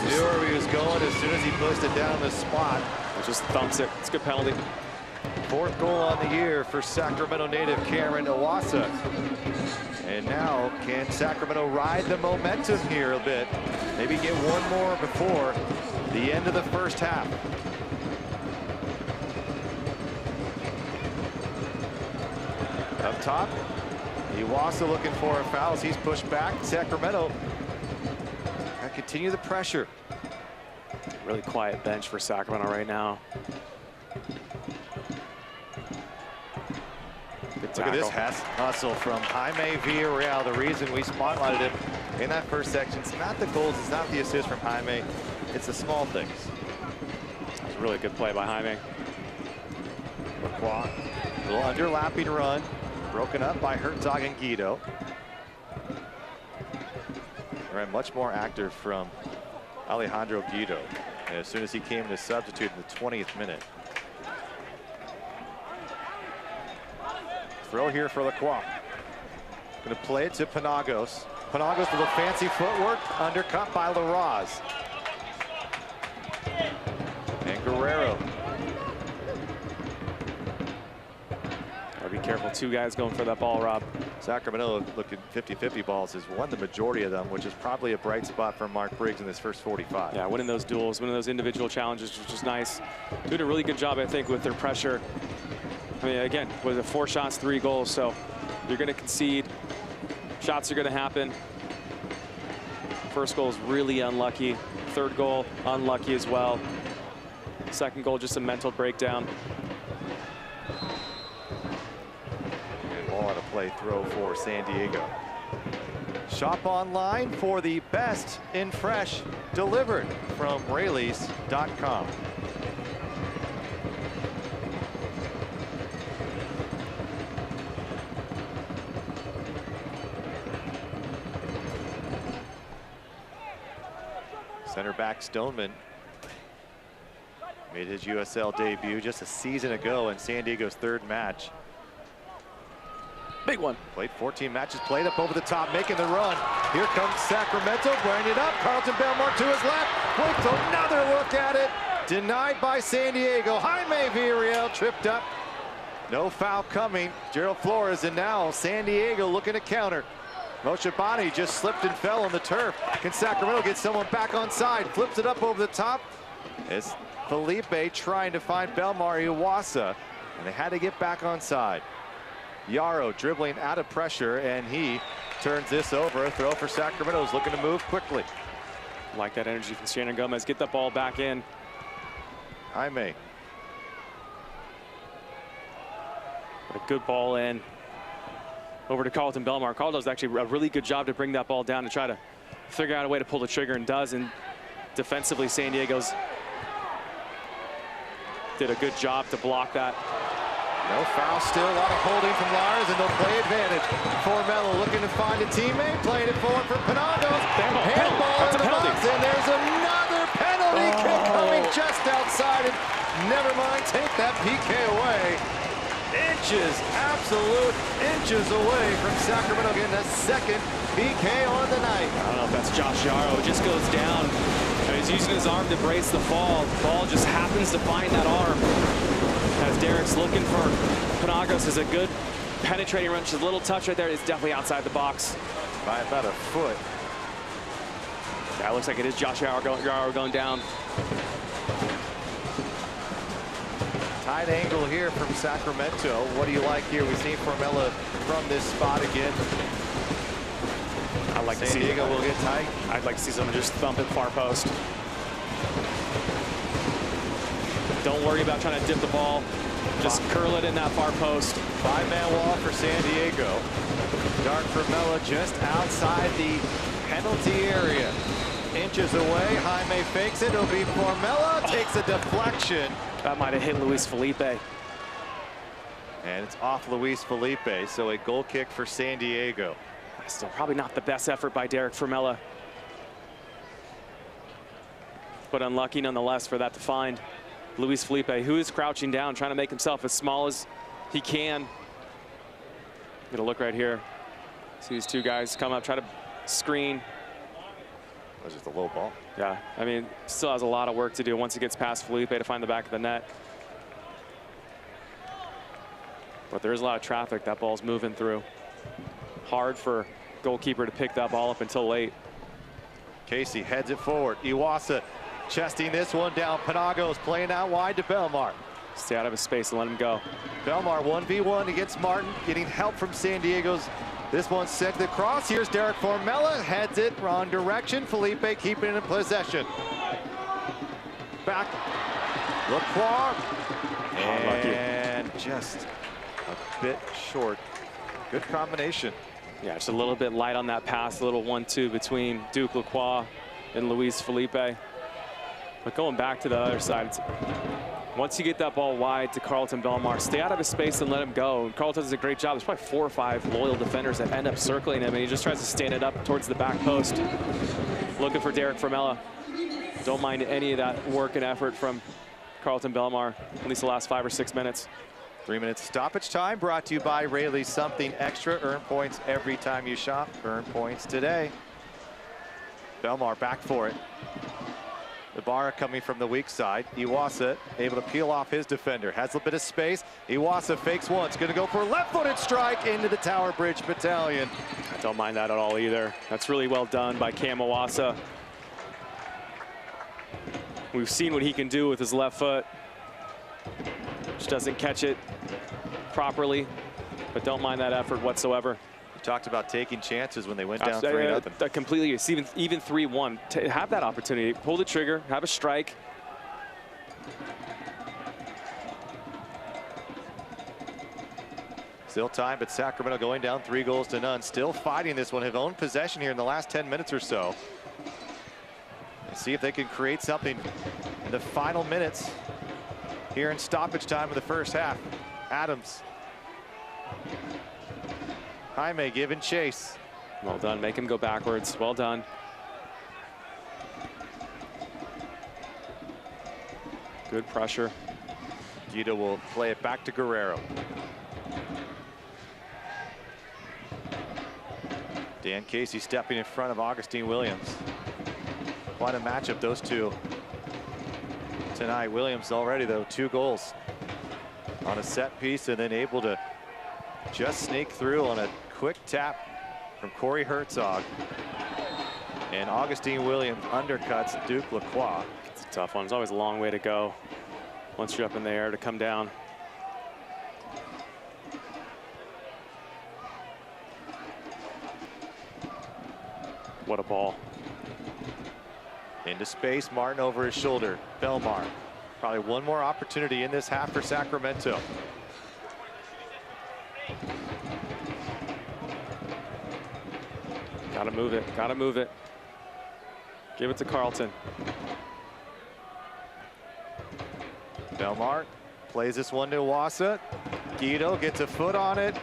Knew where he was going as soon as he pushed it down the spot. It just thumps it. It's a good penalty. 4th goal on the year for Sacramento native Cameron Iwasa. And now, can Sacramento ride the momentum here a bit? Maybe get one more before the end of the first half. Up top, Iwasa looking for a foul as he's pushed back. Sacramento continue the pressure. Really quiet bench for Sacramento right now. Look at this hustle from Jaime Villarreal. The reason we spotlighted him in that first section, it's not the goals, it's not the assist from Jaime, it's the small things. It's a really good play by Jaime. Lacroix, a little underlapping run, broken up by Herzog and Guido. All right, much more active from Alejandro Guido as soon as he came to substitute in the 20th minute. Throw here for Lacroix. Going to play it to Panagos. Panagos with a fancy footwork, undercut by Larraz. And Guerrero. Gotta be careful. 2 guys going for that ball, Rob. Sacramento looking 50-50 balls, has won the majority of them, which is probably a bright spot for Mark Briggs in this first 45. Yeah, winning those duels, winning those individual challenges, which is nice. Doing a really good job, I think, with their pressure. I mean, again, with the 4 shots, 3 goals, so you're going to concede. Shots are going to happen. First goal is really unlucky. 3rd goal, unlucky as well. 2nd goal, just a mental breakdown. And ball out of play, throw for San Diego. Shop online for the best in fresh delivered from Raley's.com. Center back Stoneman made his USL debut just a season ago in San Diego's 3rd match. Big one. Played 14 matches, played up over the top, making the run. Here comes Sacramento, bringing it up. Carlton Belmar to his left. Waits another look at it. Denied by San Diego. Jaime Villarreal tripped up. No foul coming. Gerald Flores, and now San Diego looking to counter. Moshe Bani just slipped and fell on the turf. Can Sacramento get someone back on side? Flips it up over the top. It's Felipe trying to find Belmar Iwasa, and they had to get back on side. Yarrow dribbling out of pressure, and he turns this over. A throw for Sacramento, is looking to move quickly. Like that energy from Shannon Gomez. Get that ball back in. Jaime. A good ball in. Over to Carlton Belmar. Carl does actually a really good job to bring that ball down and try to figure out a way to pull the trigger, and does. And defensively, San Diego's did a good job to block that. No foul still, a lot of holding from Lars, and they'll play advantage. Formella looking to find a teammate, playing it forward for Panagos. Handball in the box, and there's another penalty kick coming just outside. And never mind, take that PK away. Inches, absolute inches away from Sacramento getting a 2nd PK on the night. I don't know if that's Josh Yarrow. It just goes down. And he's using his arm to brace the fall. The ball just happens to find that arm. As Derek's looking for Panagos, is a good penetrating run. Just a little touch right there. It's definitely outside the box. By about a foot. That looks like it is Josh Yarrow going down. Tight angle here from Sacramento. What do you like here? We've seen Formella from this spot again. I'd like to see San Diego will get tight. I'd like to see someone just thump it far post. Don't worry about trying to dip the ball. Just curl it in that far post. 5-man wall for San Diego. Dark Formella just outside the penalty area. Inches away, Jaime fakes it. It'll be Formella, takes a deflection. That might have hit Luis Felipe. And it's off Luis Felipe, so a goal kick for San Diego. Still probably not the best effort by Derek Formella. but unlucky nonetheless for that to find Luis Felipe, who is crouching down, trying to make himself as small as he can. Get a look right here. See these two guys come up, try to screen. That was just a low ball. Yeah, I mean, still has a lot of work to do once he gets past Felipe to find the back of the net. But there is a lot of traffic that ball's moving through. Hard for goalkeeper to pick that ball up until late. Casey heads it forward. Iwasa chesting this one down. Panagos playing out wide to Belmar. Stay out of his space and let him go. Belmar 1v1 against Martin, getting help from San Diego's. This one's sent to the cross. Here's Derek Formella, heads it wrong direction. Felipe keeping it in possession. Back, Lacroix, and just a bit short. Good combination. Yeah, just a little bit light on that pass, a little 1-2 between Duke Lacroix and Luis Felipe. But going back to the other side, once you get that ball wide to Carlton Belmar, stay out of his space and let him go. And Carlton does a great job. There's probably 4 or 5 loyal defenders that end up circling him, and he just tries to stand it up towards the back post. Looking for Derek Formella. Don't mind any of that work and effort from Carlton Belmar, at least the last 5 or 6 minutes. 3 minutes stoppage time brought to you by Rayleigh's Something Extra. Earn points every time you shop. Earn points today. Belmar back for it. Ibarra coming from the weak side. Iwasa able to peel off his defender. Has a bit of space. Iwasa fakes once. Going to go for a left-footed strike into the Tower Bridge Battalion. I don't mind that at all either. That's really well done by Cam Iwasa. We've seen what he can do with his left foot. Just doesn't catch it properly, but don't mind that effort whatsoever. We talked about taking chances when they went down 3-0. Completely. It's even 3-1. Have that opportunity. Pull the trigger. Have a strike. Still time, but Sacramento going down 3-0. Still fighting this one. Have owned possession here in the last 10 minutes or so. And see if they can create something in the final minutes here in stoppage time of the first half. Adams. Jaime giving chase. Well done. Make him go backwards. Well done. Good pressure. Guido will play it back to Guerrero. Dan Casey stepping in front of Augustine Williams. Quite a matchup, those two. Tonight, Williams already, though, 2 goals on a set piece, and then able to just sneak through on a quick tap from Corey Herzog. And Augustine Williams undercuts Duke Lacroix. It's a tough one. It's always a long way to go once you're up in the air to come down. What a ball. Into space, Martin over his shoulder. Belmar, probably one more opportunity in this half for Sacramento. Gotta move it, gotta move it. Give it to Carlton. Belmar plays this one to Iwasa. Guido gets a foot on it.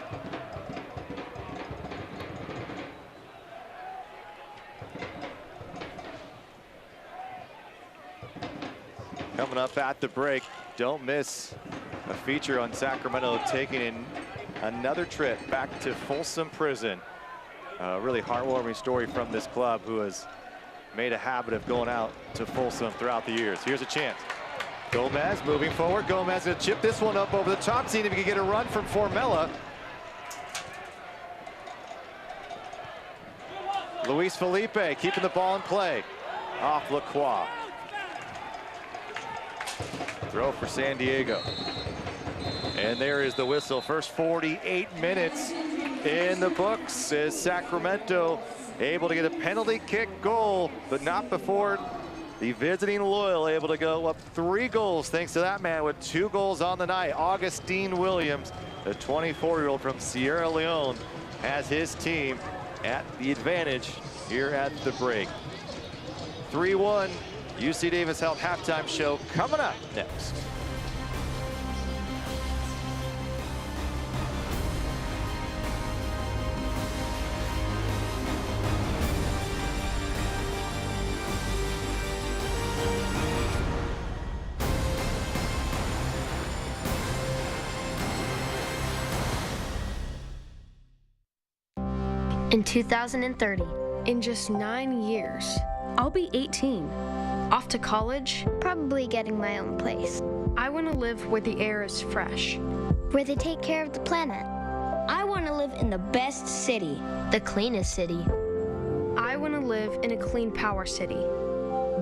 Coming up at the break, don't miss a feature on Sacramento taking in another trip back to Folsom Prison. A really heartwarming story from this club who has made a habit of going out to Folsom throughout the years. Here's a chance. Gomez moving forward. Gomez going to chip this one up over the top, seeing if he can get a run from Formella. Luis Felipe keeping the ball in play. Off Lacroix. Throw for San Diego. And there is the whistle. First 48 minutes in the books as Sacramento able to get a penalty kick goal, but not before the visiting Loyal able to go up 3 goals thanks to that man with 2 goals on the night. Augustine Williams, the 24-year-old from Sierra Leone, has his team at the advantage here at the break. 3-1. UC Davis Health halftime show coming up next. In 2030, in just 9 years, I'll be 18, off to college. Probably getting my own place, I want to live where the air is fresh. where they take care of the planet. I want to live in the best city, the cleanest city. I want to live in a clean power city.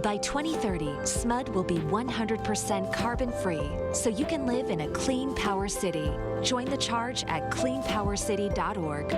By 2030, SMUD will be 100% carbon-free, so you can live in a clean power city. Join the charge at cleanpowercity.org.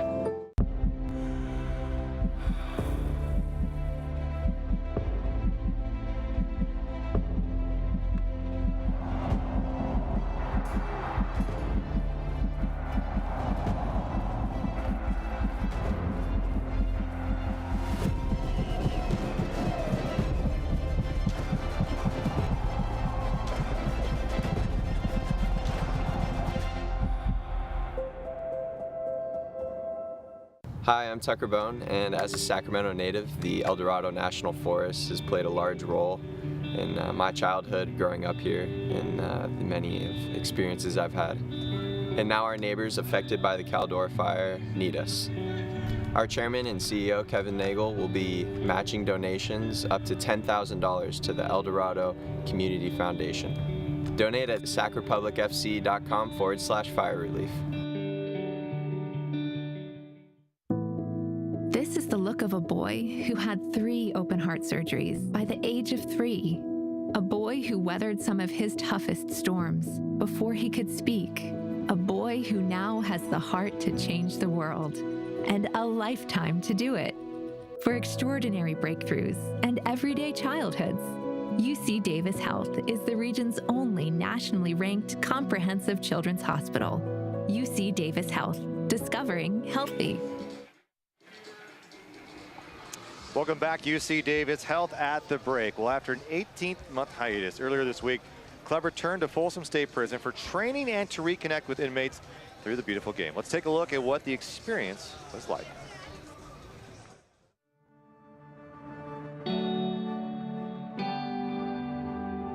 Hi, I'm Tucker Bone, and as a Sacramento native, the El Dorado National Forest has played a large role in my childhood growing up here and the many experiences I've had. And now our neighbors affected by the Caldor fire need us. Our chairman and CEO, Kevin Nagel, will be matching donations up to $10,000 to the El Dorado Community Foundation. Donate at sacrepublicfc.com/fire relief. This is the look of a boy who had 3 open heart surgeries by the age of 3. A boy who weathered some of his toughest storms before he could speak. A boy who now has the heart to change the world and a lifetime to do it. For extraordinary breakthroughs and everyday childhoods, UC Davis Health is the region's only nationally ranked comprehensive children's hospital. UC Davis Health, discovering healthy. Welcome back, UC Davis Health at the break. Well, after an 18-month hiatus earlier this week, Club returned to Folsom State Prison for training and to reconnect with inmates through the beautiful game. Let's take a look at what the experience was like.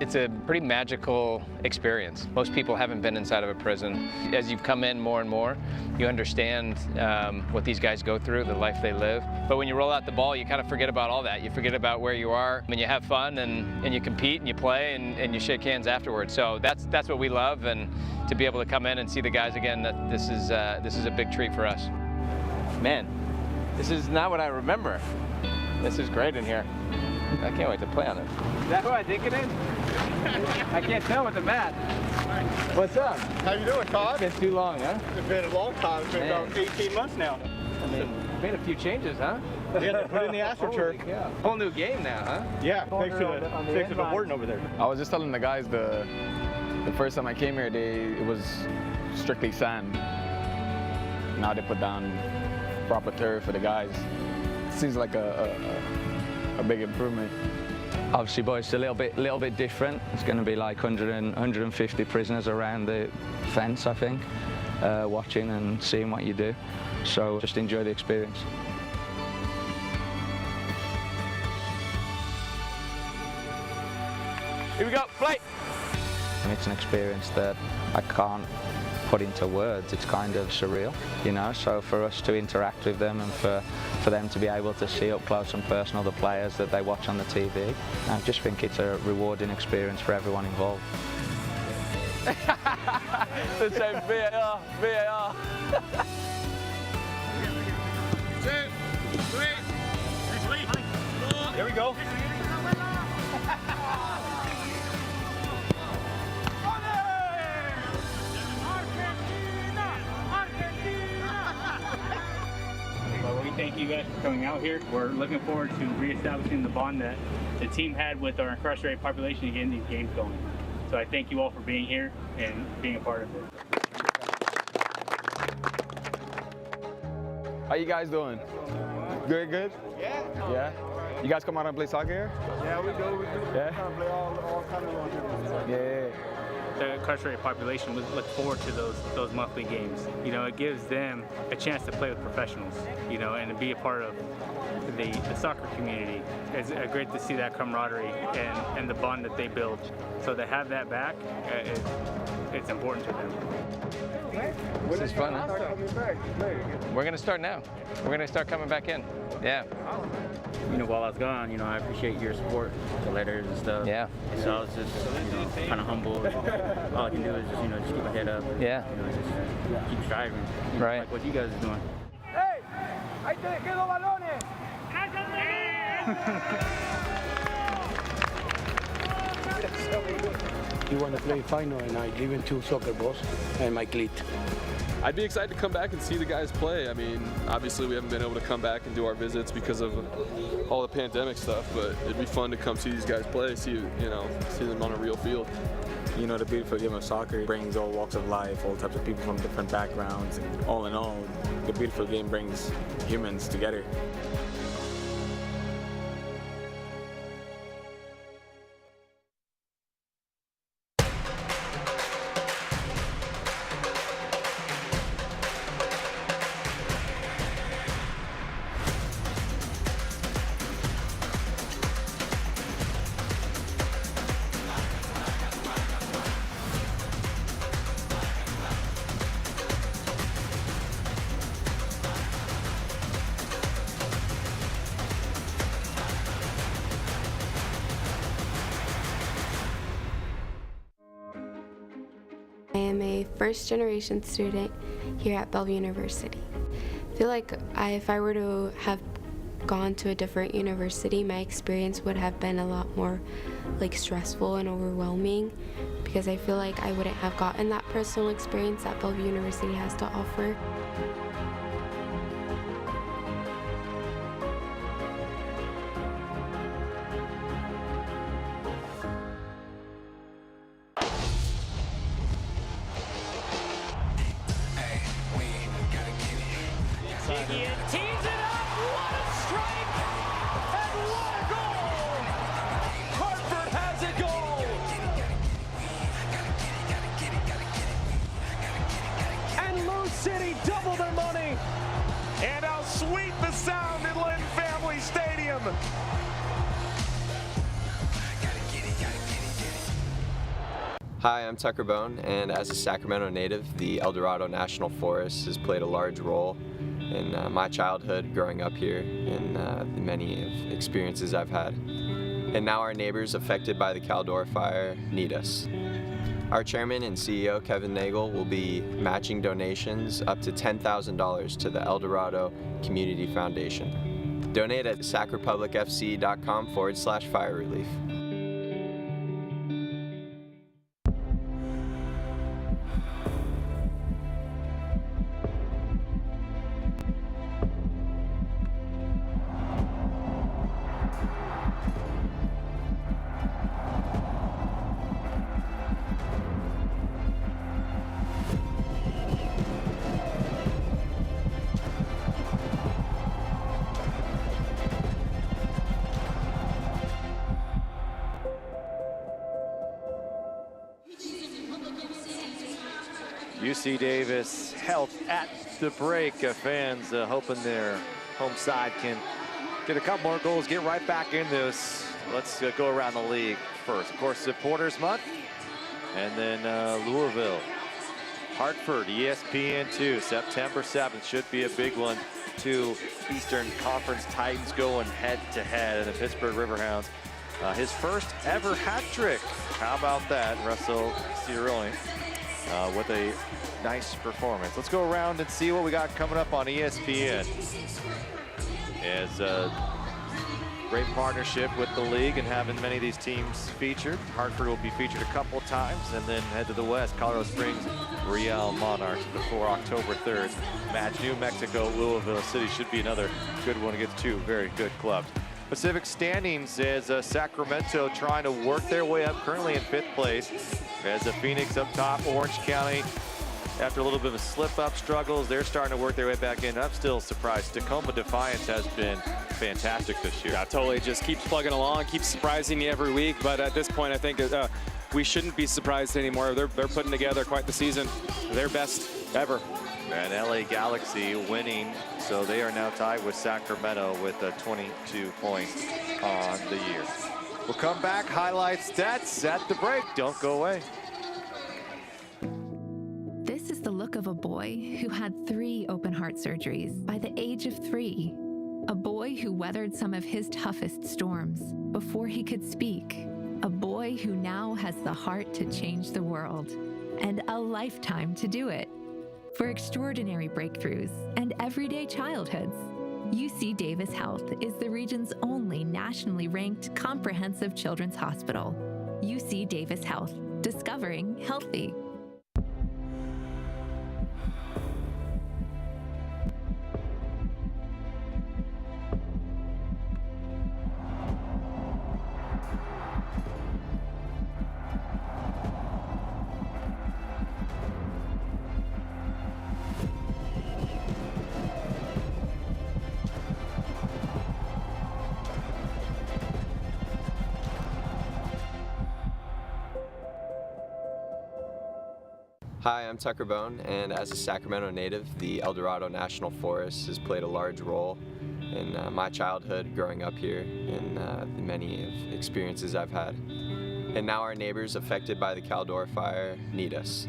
It's a pretty magical experience. Most people haven't been inside of a prison. As you've come in more and more, you understand what these guys go through, the life they live. But when you roll out the ball, you kind of forget about all that. You forget about where you are, and you have fun, and you compete, and you play, and you shake hands afterwards. So that's what we love, and to be able to come in and see the guys again, this is a big treat for us. Man, this is not what I remember. This is great in here. I can't wait to play on it. Is that who I think it is? I can't tell with the mat. What's up? How you doing, Todd? It's been too long, huh? It's been a long time. It's been about 18 months now. I mean, made a few changes, huh? Yeah, they put in the AstroTurf. Yeah. Whole new game now, huh? Yeah, thanks to the warden over there. I was just telling the guys the first time I came here, it was strictly sand. Now they put down proper turf for the guys. It seems like a big improvement. Obviously, boys, it's a little bit different. It's going to be like 150 prisoners around the fence, I think, watching and seeing what you do. So just enjoy the experience. Here we go, play! And it's an experience that I can't put into words. It's kind of surreal, you know, so for us to interact with them and for them to be able to see up close and personal the players that they watch on the TV, I just think it's a rewarding experience for everyone involved. The same VAR. 2, 3, here we go. Well, we thank you guys for coming out here. We're looking forward to reestablishing the bond that the team had with our incarcerated population and getting these games going. So I thank you all for being here and being a part of it. How you guys doing? Good? Yeah? You guys come out and play soccer here? Yeah, we do. Yeah? Play all kinds of Yeah. the incarcerated population look forward to those monthly games. You know, it gives them a chance to play with professionals, you know, and to be a part of the soccer community. It's great to see that camaraderie and the bond that they build. So to have that back, it's important to them. This is fun, huh? We're going to start now. We're going to start coming back in. Yeah. You know, while I was gone, you know, I appreciate your support, the letters and stuff. Yeah. So I was just, you know, kind of humble. All I can do is just, you know, just keep my head up. Yeah. You know, just keep striving. You know, right. Like what you guys are doing. Hey, ahí te dejé los balones. He want to play final, and I give him 2 soccer balls and my cleat. I'd be excited to come back and see the guys play. I mean, obviously we haven't been able to come back and do our visits because of all the pandemic stuff, but it'd be fun to come see these guys play, see them on a real field. You know, the beautiful game of soccer brings all walks of life, all types of people from different backgrounds, and all in all, the beautiful game brings humans together. I am a first-generation student here at Bellevue University. I feel like if I were to have gone to a different university, my experience would have been a lot more stressful and overwhelming, because I feel like I wouldn't have gotten that personal experience that Bellevue University has to offer. Tees it up, what a strike, and what a goal! Hartford has a goal! And Lou City double their money, and how sweet the sound in Lynn Family Stadium! Hi, I'm Tucker Bone, and as a Sacramento native, the El Dorado National Forest has played a large role in my childhood growing up here and the many experiences I've had. And now our neighbors affected by the Caldor fire need us. Our chairman and CEO, Kevin Nagel, will be matching donations up to $10,000 to the El Dorado Community Foundation. Donate at sacrepublicfc.com/fire relief. UC Davis health at the break. Fans hoping their home side can get a couple more goals, get right back in this. Let's go around the league first. Of course, Supporters Month, and then Louisville, Hartford, ESPN2, September 7th should be a big one. 2 Eastern Conference Titans going head-to-head, and the Pittsburgh Riverhounds. His first ever hat trick. How about that, Russell Ciaroli? With a nice performance. Let's go around and see what we got coming up on ESPN. As a great partnership with the league and having many of these teams featured. Hartford will be featured a couple times, and then head to the west. Colorado Springs, Real Monarchs before October 3rd. Match New Mexico, Louisville City should be another good one against 2 very good clubs. Pacific standings as Sacramento trying to work their way up, currently in 5th place. As Phoenix up top, Orange County, after a little bit of slip-up struggles, they're starting to work their way back in. I'm still surprised. Tacoma Defiance has been fantastic this year. Yeah, totally. Just keeps plugging along, keeps surprising you every week. But at this point, I think we shouldn't be surprised anymore. They're putting together quite the season, their best ever. And LA Galaxy winning, so they are now tied with Sacramento with 22 points on the year. We'll come back, highlight stats at the break. Don't go away. This is the look of a boy who had 3 open heart surgeries by the age of 3. A boy who weathered some of his toughest storms before he could speak. A boy who now has the heart to change the world and a lifetime to do it. For extraordinary breakthroughs and everyday childhoods, UC Davis Health is the region's only nationally ranked comprehensive children's hospital. UC Davis Health, discovering healthy. Hi, I'm Tucker Bone, and as a Sacramento native, the El Dorado National Forest has played a large role in my childhood growing up here and the many experiences I've had. And now our neighbors affected by the Caldor fire need us.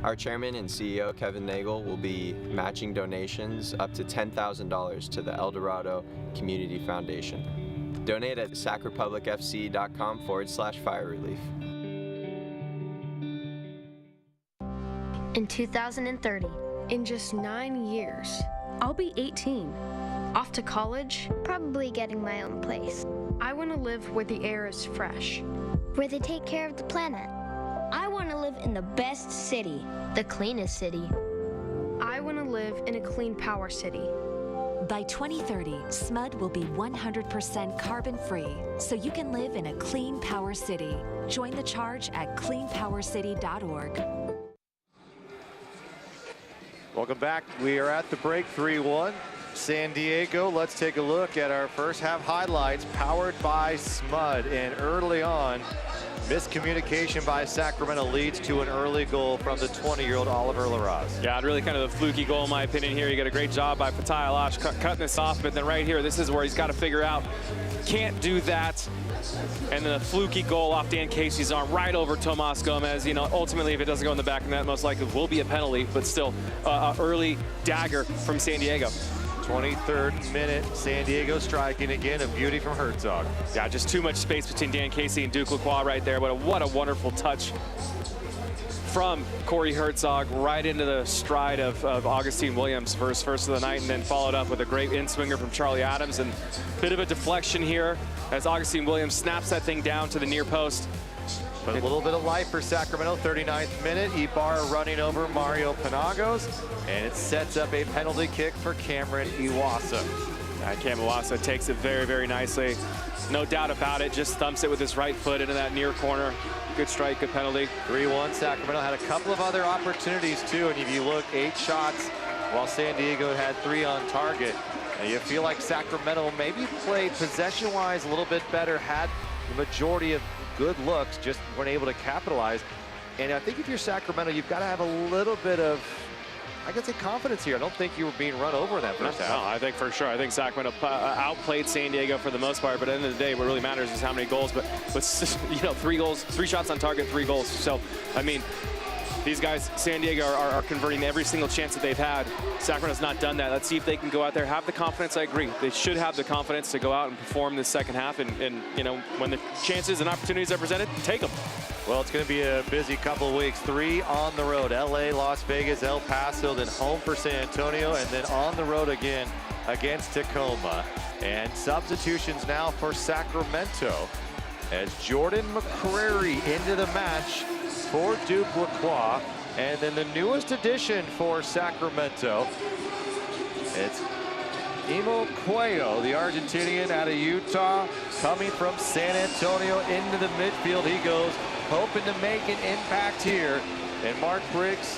Our chairman and CEO, Kevin Nagel, will be matching donations up to $10,000 to the El Dorado Community Foundation. Donate at sacrepublicfc.com/fire relief. In 2030, in just 9 years, I'll be 18. Off to college, Probably getting my own place, I want to live where the air is fresh. where they take care of the planet. I want to live in the best city, the cleanest city. I want to live in a clean power city. By 2030, SMUD will be 100% carbon-free, so you can live in a clean power city. Join the charge at cleanpowercity.org. Welcome back. We are at the break, 3-1. San Diego. Let's take a look at our first half highlights powered by SMUD. And early on, miscommunication by Sacramento leads to an early goal from the 20-year-old Oliver Larraz. Yeah, really kind of a fluky goal in my opinion here. You got a great job by Fatai Alash cutting this off, but then right here, this is where he's got to figure out, can't do that. And then a fluky goal off Dan Casey's arm right over Tomas Gomez. You know, ultimately, if it doesn't go in the back of the net, most likely will be a penalty, but still early dagger from San Diego. 23rd minute, San Diego striking again, a beauty from Herzog. Yeah, just too much space between Dan Casey and Duke Lacroix right there, but what a wonderful touch from Corey Herzog right into the stride of Augustine Williams for his first of the night, and then followed up with a great in-swinger from Charlie Adams, and a bit of a deflection here as Augustine Williams snaps that thing down to the near post. But a little bit of life for Sacramento, 39th minute. Ibarra running over Mario Panagos, and it sets up a penalty kick for Cameron Iwasa. Cam Iwasa takes it very, very nicely. No doubt about it, just thumps it with his right foot into that near corner. Good strike, good penalty. 3-1, Sacramento had a couple of other opportunities too, and if you look, 8 shots, while San Diego had 3 on target. And you feel like Sacramento maybe played possession-wise a little bit better, had the majority of good looks, just weren't able to capitalize. And I think if you're Sacramento, you've got to have a little bit of, I guuld say, confidence here. I don't think you were being run over in that first half. No, I think for sure. I think Sacramento outplayed San Diego for the most part, but at the end of the day, what really matters is how many goals. But you know, 3 goals, 3 shots on target, 3 goals. So, I mean, these guys, San Diego, are converting every single chance that they've had. Sacramento's not done that. Let's see if they can go out there, have the confidence. I agree. They should have the confidence to go out and perform this second half. And you know, when the chances and opportunities are presented, take them. Well, it's going to be a busy couple of weeks. 3 on the road, LA, Las Vegas, El Paso, then home for San Antonio, and then on the road again against Tacoma. And substitutions now for Sacramento as Jordan Mccrary into the match for Duke Lacroix. And then the newest addition for Sacramento, it's Imo Cuello, the Argentinian out of Utah, coming from San Antonio into the midfield. He goes, hoping to make an impact here. And Mark Briggs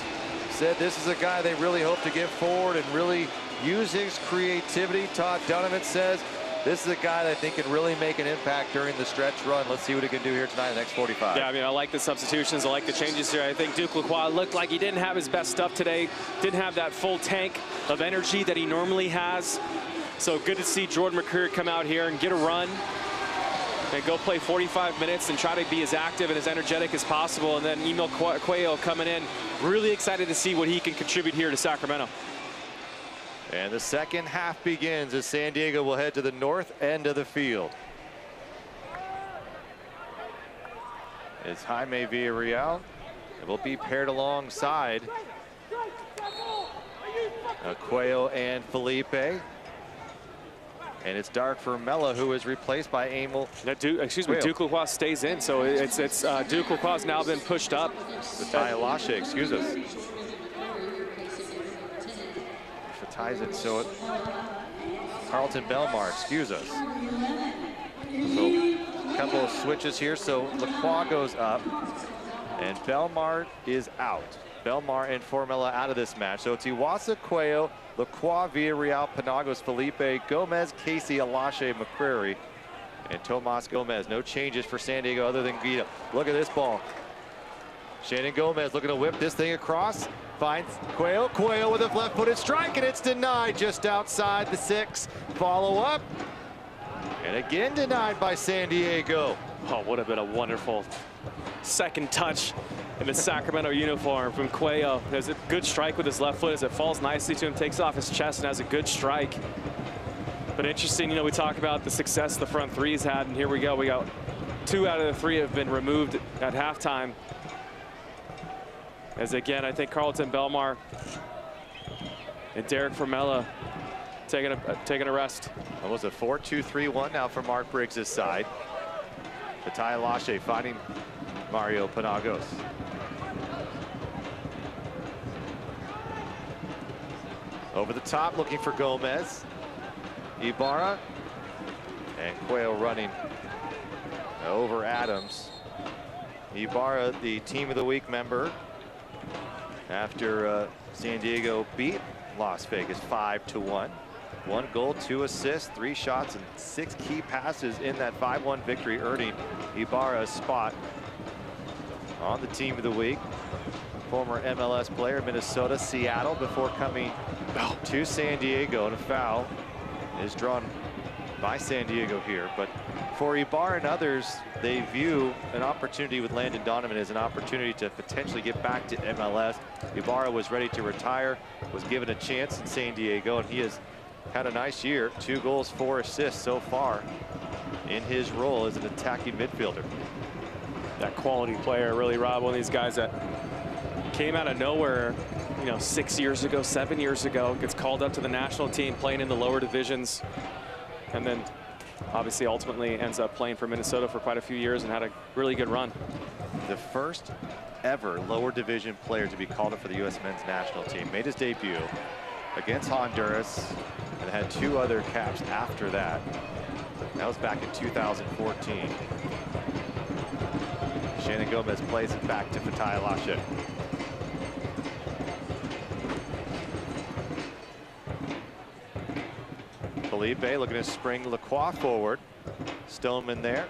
said this is a guy they really hope to get forward and really use his creativity. Todd Donovan says This is a guy that I think can really make an impact during the stretch run. Let's see what he can do here tonight in the next 45. Yeah, I mean, I like the substitutions. I like the changes here. I think Duke Lacroix looked like he didn't have his best stuff today. Didn't have that full tank of energy that he normally has. So good to see Jordan Mccrary come out here and get a run and go play 45 minutes and try to be as active and as energetic as possible. And then Emil Cuello coming in. Really excited to see what he can contribute here to Sacramento. And the second half begins as San Diego will head to the north end of the field. It's Jaime Villarreal. It will be paired alongside Cuello and Felipe. And it's Dark Vermella, who is replaced by Emil. Duke Lacroix stays in, so it's Duke Lacroix has now been pushed up. Fatai Lashe, excuse us. Fatai's it, so Carlton Belmar, excuse us. So a couple of switches here, so Lacroix goes up, and Belmar is out. Belmar and Formella out of this match. So it's Iwasa, Cuello, Lacroix, Villarreal, Penagos, Felipe, Gomez, Casey, Alashe, Mccrary, and Tomas Gomez. No changes for San Diego other than Guida. Look at this ball. Shannon Gomez looking to whip this thing across. Finds Cuello. Cuello with a left-footed strike, and it's denied just outside the 6. Follow up. And again denied by San Diego. Oh, would have been a wonderful second touch in the Sacramento uniform from Cuello. There's a good strike with his left foot as it falls nicely to him, takes off his chest and has a good strike. But interesting, you know, we talk about the success the front three's had, and here we go. We got 2 out of the 3 have been removed at halftime. As again, I think Carlton Belmar and Derek Formella taking a rest. Almost a 4-2-3-1 now for Mark Briggs' side. Fatai Lashe finding Mario Penagos. Over the top, looking for Gomez. Ibarra. And Cuello running over Adams. Ibarra, the Team of the Week member, after San Diego beat Las Vegas 5-1. 1 goal, 2 assists, 3 shots, and 6 key passes in that 5-1 victory, earning Ibarra a spot on the Team of the Week. Former MLS player, Minnesota, Seattle, before coming to San Diego, and a foul is drawn by San Diego here. But for Ibarra and others, they view an opportunity with Landon Donovan as an opportunity to potentially get back to MLS. Ibarra was ready to retire, was given a chance in San Diego, and he has had a nice year. 2 goals, 4 assists so far in his role as an attacking midfielder. That quality player, really, Rob, one of these guys that came out of nowhere, you know, 6 years ago, 7 years ago, gets called up to the national team, playing in the lower divisions, and then obviously ultimately ends up playing for Minnesota for quite a few years and had a really good run. The first ever lower division player to be called up for the U.S. men's national team. Made his debut against Honduras and had 2 other caps after that. That was back in 2014. Shannon Gomez plays it back to Fatai Lashe. Felipe looking to spring Lacroix forward. Stoneman there.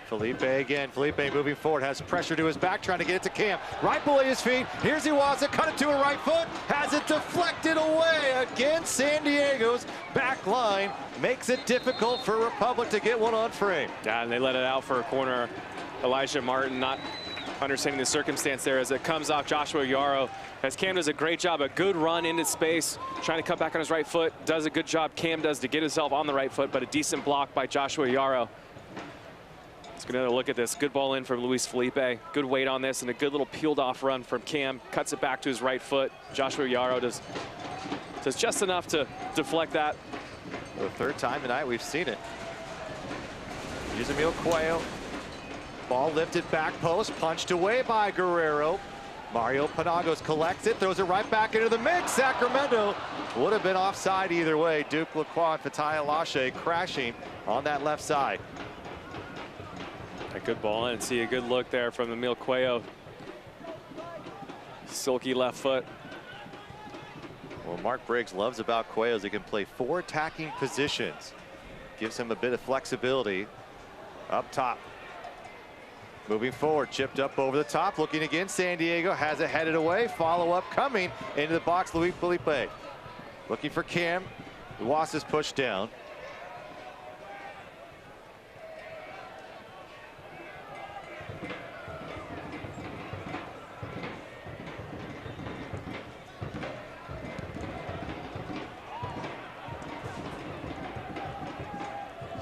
Felipe again. Felipe moving forward, has pressure to his back, trying to get it to Cam. Right below his feet. Here's Iwasa, cut it to a right foot, has it deflected away. Again, San Diego's back line makes it difficult for Republic to get one on frame. Yeah, and they let it out for a corner. Elijah Martin not understanding the circumstance there as it comes off Joshua Yarrow. As Cam does a great job, a good run into space, trying to cut back on his right foot. Does a good job, Cam does, to get himself on the right foot, but a decent block by Joshua Yarrow. Let's get another look at this. Good ball in from Luis Felipe. Good weight on this and a good little peeled off run from Cam. Cuts it back to his right foot. Joshua Yarrow does just enough to deflect that. For the 3rd time tonight, we've seen it. Here's Emil Cuello. Ball lifted back post, punched away by Guerrero. Mario Penagos collects it, throws it right back into the mix. Sacramento would have been offside either way. Duke Lacroix and Fatai Lashe crashing on that left side. A good ball in, and see a good look there from Emil Cuello. Silky left foot. Well, Mark Briggs loves about Cuello is he can play 4 attacking positions. gives him a bit of flexibility up top. Moving forward, chipped up over the top, looking again. San Diego has it headed away. Follow up coming into the box. Luis Felipe looking for Cam. Luas is pushed down.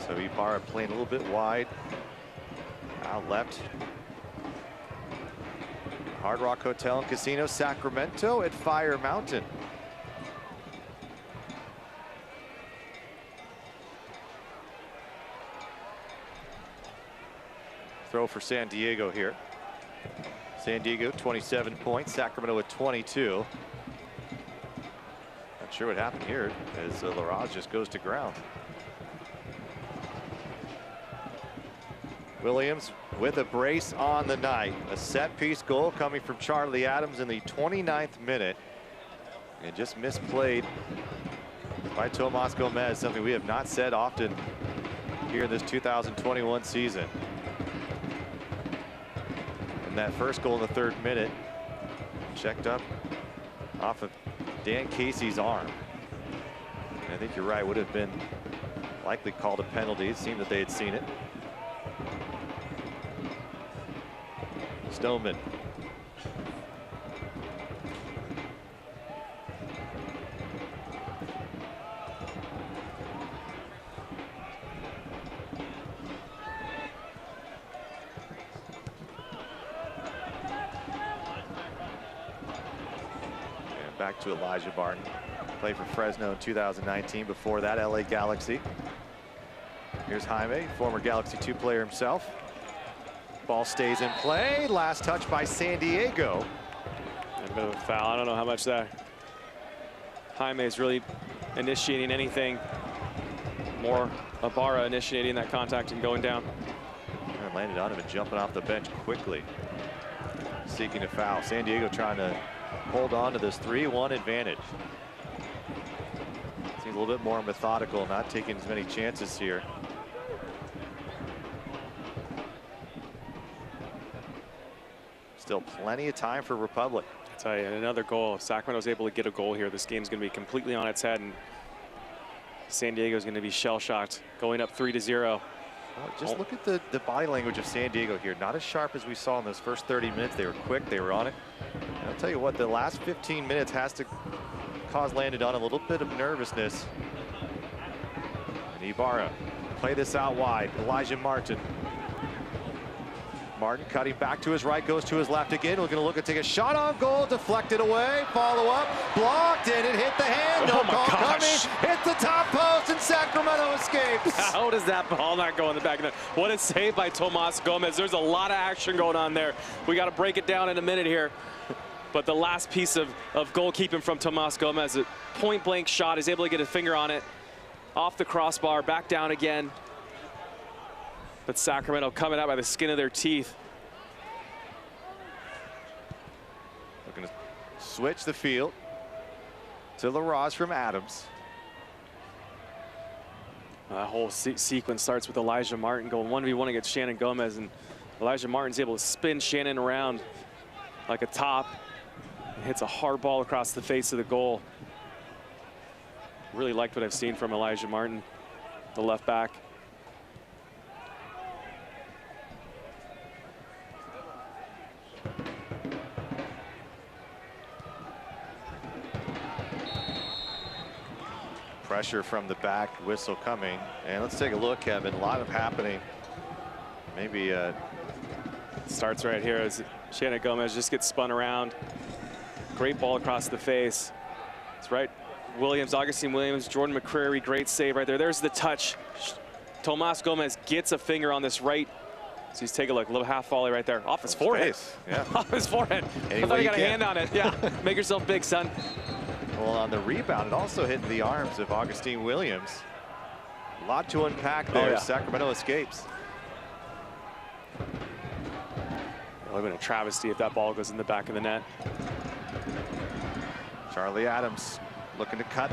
So Ibarra playing a little bit wide. Out left. Hard Rock Hotel and Casino, Sacramento at Fire Mountain. Throw for San Diego here. San Diego 27 points, Sacramento with 22. Not sure what happened here as Larraz just goes to ground. Williams with a brace on the night. A set piece goal coming from Charlie Adams in the 29th minute. And just misplayed by Tomas Gomez, something we have not said often here in this 2021 season. And that first goal in the 3rd minute, checked up off of Dan Casey's arm. And I think you're right, would have been likely called a penalty. It seemed that they had seen it. Stoneman. And back to Elijah Barton. Played for Fresno in 2019. Before that, LA Galaxy. Here's Jaime, former Galaxy 2 player himself. Ball stays in play. Last touch by San Diego. A bit of a foul. I don't know how much that Jaime is really initiating anything. More Ibarra initiating that contact and going down. And landed on him and jumping off the bench quickly. Seeking a foul. San Diego trying to hold on to this 3-1 advantage. Seems a little bit more methodical, not taking as many chances here. Still plenty of time for Republic. I tell you, another goal. If Sacramento's able to get a goal here, this game's going to be completely on its head, and San Diego's going to be shell-shocked, going up 3-0. Well, just look at the body language of San Diego here. Not as sharp as we saw in those first 30 minutes. They were quick. They were on it. And I'll tell you what, the last 15 minutes has to cause Landon on a little bit of nervousness. And Ibarra play this out wide. Elijah Martin. Martin cutting back to his right, goes to his left again. We're going to look at take a shot on goal, deflected away, follow up, blocked, and it hit the hand. No call coming. Hit the top post, and Sacramento escapes. How does that ball not go in the back of the net? What a save by Tomas Gomez. There's a lot of action going on there. We got to break it down in a minute here. But the last piece of goalkeeping from Tomas Gomez, a point-blank shot, is able to get a finger on it, off the crossbar, back down again. But Sacramento coming out by the skin of their teeth. Looking to switch the field to Larraz from Adams. That whole sequence starts with Elijah Martin going 1v1 against Shannon Gomez, and Elijah Martin's able to spin Shannon around like a top and hits a hard ball across the face of the goal. Really liked what I've seen from Elijah Martin, the left back. Pressure from the back, whistle coming. And let's take a look, Kevin. A lot of happening. Maybe starts right here as Shannon Gomez just gets spun around. Great ball across the face. It's right. Williams, Augustine Williams, Jordan Mccrary, great save right there. There's the touch. Tomas Gomez gets a finger on this right. So he's taking a look, a little half volley right there. Off his forehead. Yeah. Off his forehead. I thought he got a hand on it. Yeah, make yourself big, son. Well, on the rebound, it also hit the arms of Augustine Williams. A lot to unpack there. Oh, yeah. Sacramento escapes. It would have been a travesty if that ball goes in the back of the net. Charlie Adams looking to cut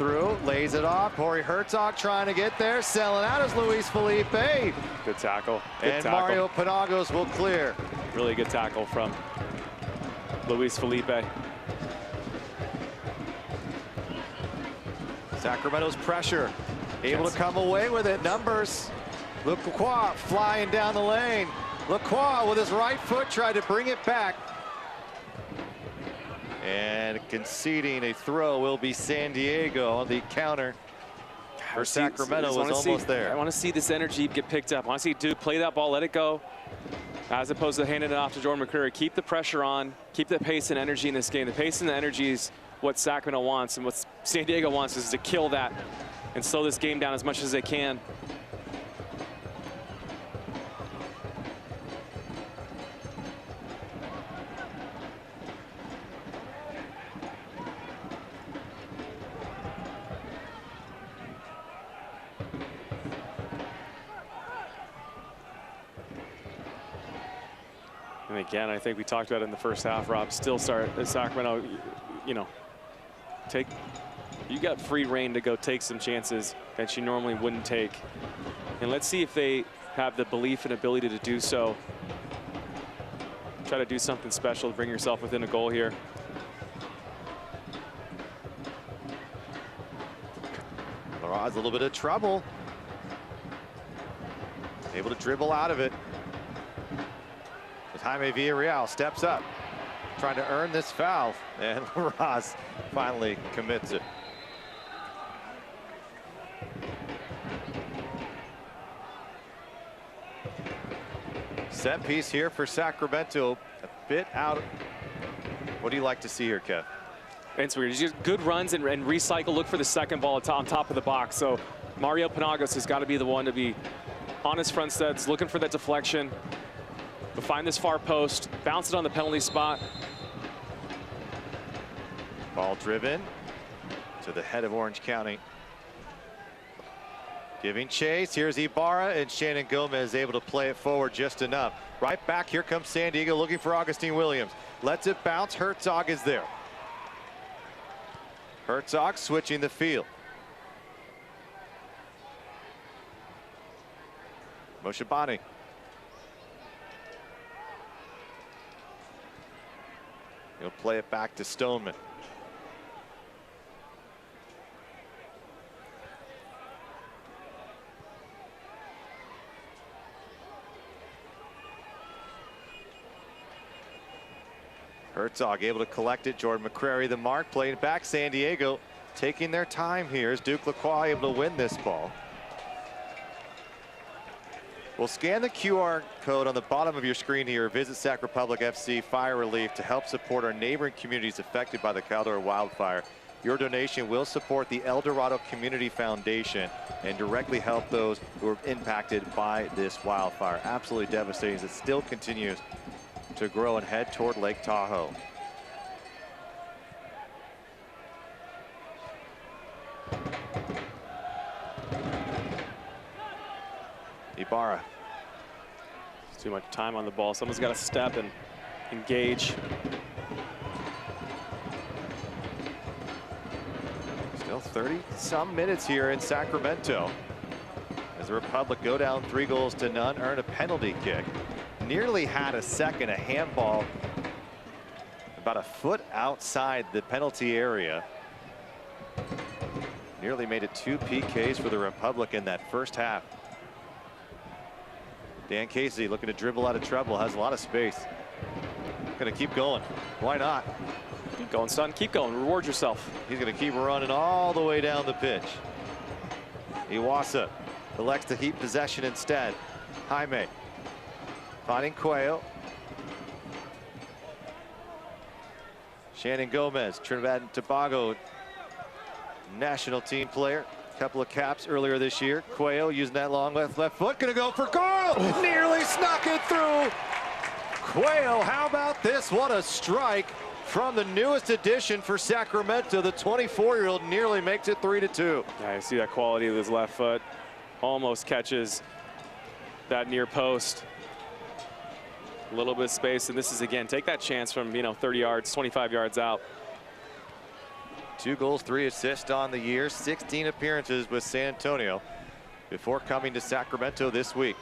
through, lays it off. Corey Herzog trying to get there, selling out is Luis Felipe. Good tackle. Good and tackle. Mario Panagos will clear. Really good tackle from Luis Felipe. Sacramento's pressure, able to come away with it. Numbers. Lacroix flying down the lane. Lacroix with his right foot tried to bring it back. And conceding a throw will be San Diego on the counter. For Sacramento was almost there. I want to see this energy get picked up. I want to see Duke play that ball, let it go, as opposed to handing it off to Jordan Mccrary. Keep the pressure on, keep the pace and energy in this game. The pace and the energy is what Sacramento wants, and what San Diego wants is to kill that and slow this game down as much as they can. And again, I think we talked about it in the first half, Rob. Still start Sacramento, you know, you got free reign to go take some chances that you normally wouldn't take. And let's see if they have the belief and ability to do so. Try to do something special to bring yourself within a goal here. Laraz a little bit of trouble. Able to dribble out of it. Jaime Villarreal steps up, trying to earn this foul, and Laraz finally commits it. Set piece here for Sacramento, a bit out. What do you like to see here, Kev? It's weird. Just good runs and recycle. Look for the second ball on top of the box. So Mario Panagos has got to be the one to be on his front steps, looking for that deflection. But find this far post, bounce it on the penalty spot. Ball driven to the head of Orange County. Giving chase, here's Ibarra, and Shannon Gomez able to play it forward just enough. Right back, here comes San Diego looking for Augustine Williams. Lets it bounce, Herzog is there. Herzog switching the field. Moshabani. He'll play it back to Stoneman. Herzog able to collect it. Jordan Mccrary the mark, playing back. San Diego taking their time here as Duke Lacroix able to win this ball. We'll scan the QR code on the bottom of your screen here. Visit Sac Republic FC Fire Relief to help support our neighboring communities affected by the Caldor wildfire. Your donation will support the El Dorado Community Foundation and directly help those who are impacted by this wildfire. Absolutely devastating as it still continues to grow and head toward Lake Tahoe. Ibarra. Too much time on the ball. Someone's got to step and engage. Still 30-some minutes here in Sacramento as the Republic go down 3-0, earn a penalty kick. Nearly had a second, a handball about a foot outside the penalty area. Nearly made it 2 PKs for the Republic in that first half. Dan Casey looking to dribble out of trouble, has a lot of space. Gonna keep going. Why not? Keep going, son. Keep going. Reward yourself. He's gonna keep running all the way down the pitch. Iwasa elects to keep possession instead. Jaime finding Cuello. Shannon Gomez, Trinidad and Tobago national team player. Couple of caps earlier this year. Cuello using that long left foot, gonna go for goal. Nearly snuck it through. Cuello, how about this? What a strike from the newest addition for Sacramento. The 24-year-old nearly makes it 3-2. Yeah, I see that quality of his left foot. Almost catches that near post. A little bit of space, and this is again, take that chance from 30 yards, 25 yards out. 2 goals, 3 assists on the year, 16 appearances with San Antonio before coming to Sacramento this week.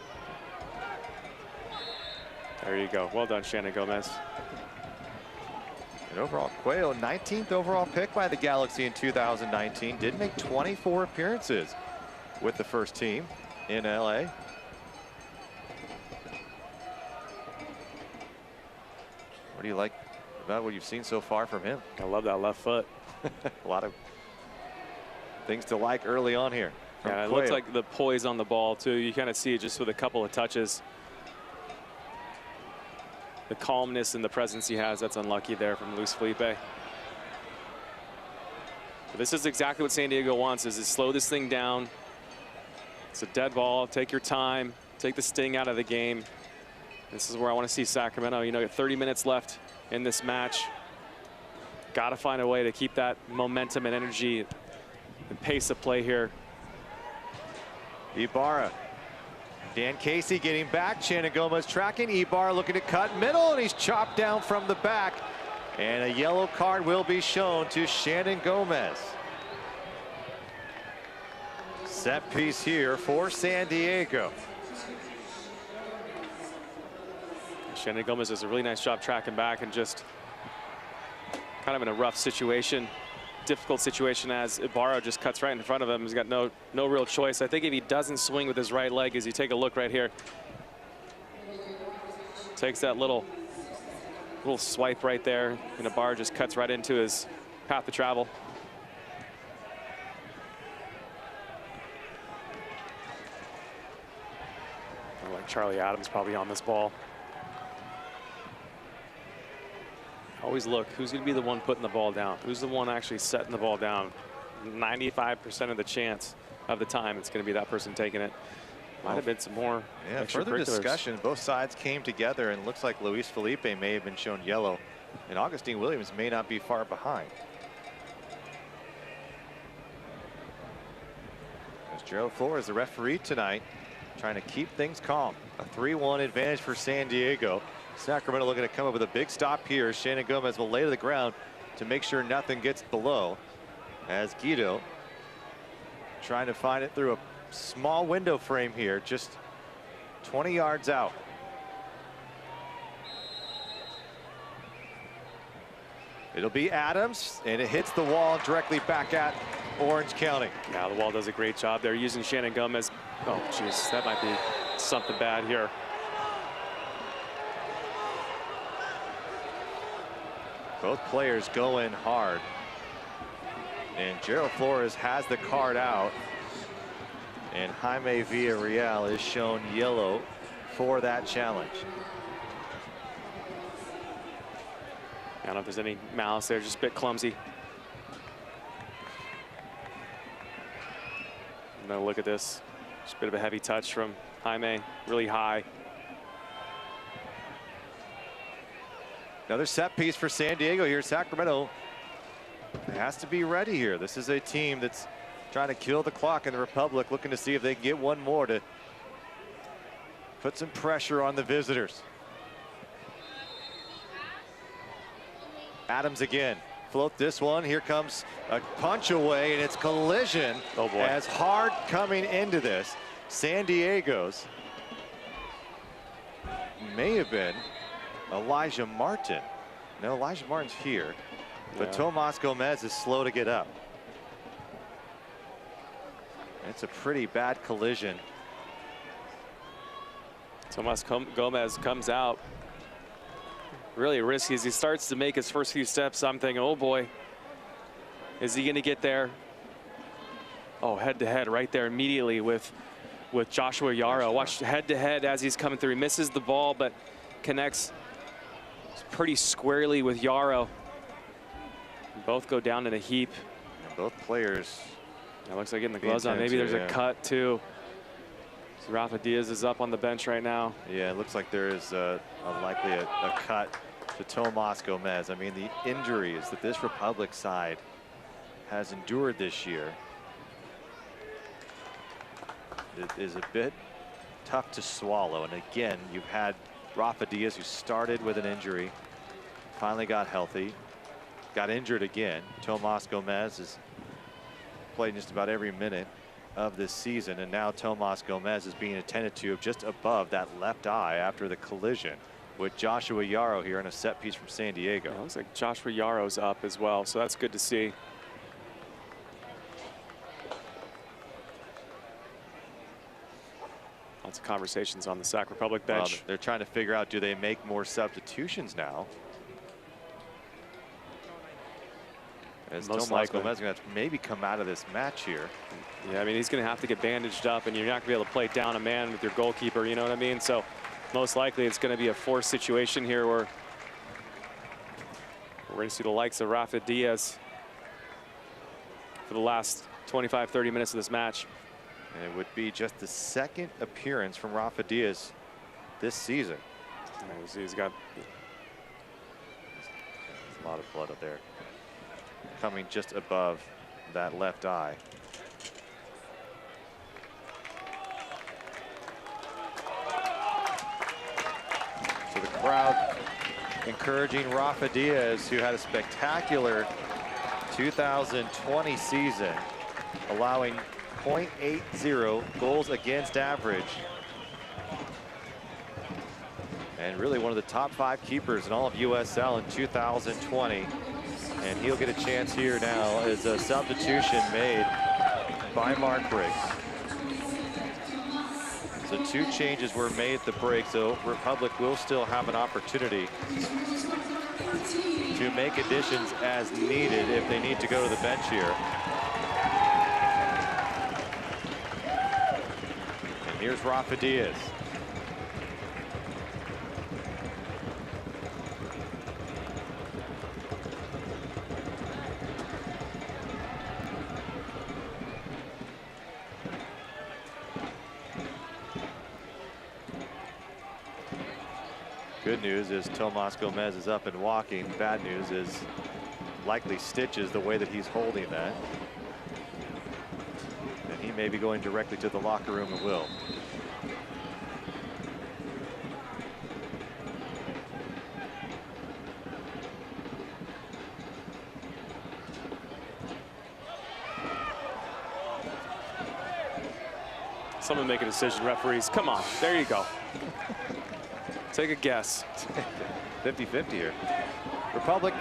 There you go. Well done, Shannon Gomez. And overall, Cuello, 19th overall pick by the Galaxy in 2019, did make 24 appearances with the first team in LA. What do you like about what you've seen so far from him? I love that left foot. A lot of things to like early on here. Yeah, it looks like the poise on the ball too. You kind of see it just with a couple of touches. The calmness and the presence he has, that's unlucky there from Luis Felipe. But this is exactly what San Diego wants, is to slow this thing down. It's a dead ball. Take your time. Take the sting out of the game. This is where I want to see Sacramento. You know, you have 30 minutes left in this match. Got to find a way to keep that momentum and energy and pace of play here. Ibarra. Dan Casey getting back. Shannon Gomez tracking. Ibarra looking to cut middle, and he's chopped down from the back. And a yellow card will be shown to Shannon Gomez. Set piece here for San Diego. Shannon Gomez does a really nice job tracking back and just kind of in a rough situation, difficult situation, as Ibarra just cuts right in front of him. He's got no real choice. I think if he doesn't swing with his right leg, as you take a look right here, takes that little swipe right there, and Ibarra just cuts right into his path to travel. I like Charlie Adams probably on this ball. Always look, who's going to be the one putting the ball down? Who's the one actually setting the ball down? 95% of the chance of the time, it's going to be that person taking it. Might have been some more. Yeah, further discussion. Both sides came together, and looks like Luis Felipe may have been shown yellow, and Augustine Williams may not be far behind. As Gerald Flores, the referee tonight, trying to keep things calm. A 3-1 advantage for San Diego. Sacramento looking to come up with a big stop here. Shannon Gomez will lay to the ground to make sure nothing gets below, as Guido trying to find it through a small window frame here, just 20 yards out. It'll be Adams, and it hits the wall directly back at Orange County. Yeah, the wall does a great job there using Shannon Gomez. Oh, jeez, that might be something bad here. Both players go in hard. And Gerald Flores has the card out. And Jaime Villarreal is shown yellow for that challenge. I don't know if there's any malice there, just a bit clumsy. And then look at this. Just a bit of a heavy touch from Jaime, really high. Another set piece for San Diego here. Sacramento has to be ready here. This is a team that's trying to kill the clock in the Republic, looking to see if they can get one more to put some pressure on the visitors. Adams again. Float this one. Here comes a punch away, and it's collision. Oh boy. As hard coming into this. San Diego's may have been Elijah Martin. No, Elijah Martin's here, but Yeah. Tomas Gomez is slow to get up. It's a pretty bad collision. Tomas Gomez comes out really risky as he starts to make his first few steps. I'm thinking, oh boy, is he going to get there? Oh, head to head right there immediately with Joshua Yaro. Watch head to head as he's coming through. He misses the ball, but connects pretty squarely with Yaro. Both go down in a heap. And both players. It looks like getting the gloves on. Maybe there's a cut too. So Rafa Diaz is up on the bench right now. Yeah, it looks like there is likely a cut to Tomas Gomez. I mean, the injuries that this Republic side has endured this year, it is a bit tough to swallow. And again, you've had Rafa Diaz, who started with an injury, finally got healthy. got injured again. Tomas Gomez has played just about every minute of this season, and now Tomas Gomez is being attended to just above that left eye after the collision with Joshua Yarrow here in a set piece from San Diego. Looks like Joshua Yarrow's up as well, so that's good to see. Lots of conversations on the Sac Republic bench. Well, they're trying to figure out, do they make more substitutions now? As Tomas Gomez is going to have to maybe come out of this match here. Yeah, I mean, he's going to have to get bandaged up, and you're not going to be able to play down a man with your goalkeeper, you know what I mean? So most likely it's going to be a forced situation here where we're going to see the likes of Rafa Diaz for the last 25, 30 minutes of this match. And it would be just the second appearance from Rafa Diaz this season. He's got a lot of blood up there. Coming just above that left eye. So the crowd encouraging Rafa Diaz, who had a spectacular 2020 season, allowing .80 goals against average. And really one of the top 5 keepers in all of USL in 2020. And he'll get a chance here now as a substitution made by Mark Briggs. So 2 changes were made at the break, so Republic will still have an opportunity to make additions as needed if they need to go to the bench here. And here's Rafa Diaz. Good news is Tomas Gomez is up and walking. Bad news is likely stitches the way that he's holding that. And he may be going directly to the locker room and will. someone make a decision, referees. Come on, there you go. Take a guess. 50-50 here. Republic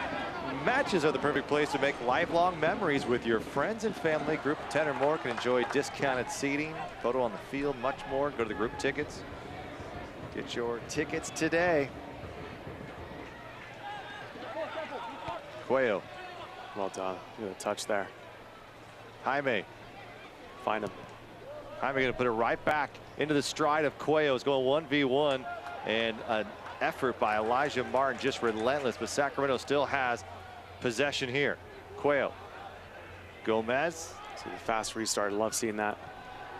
matches are the perfect place to make lifelong memories with your friends and family. Group of 10 or more can enjoy discounted seating, photo on the field, much more. Go to the group tickets. Get your tickets today. Cuello. Well done. Good touch there. Jaime. Find him. Jaime going to put it right back into the stride of Cuello. It's going 1v1, and an effort by Elijah Martin, just relentless, but Sacramento still has possession here. Cuello. Gomez. See the fast restart. Love seeing that.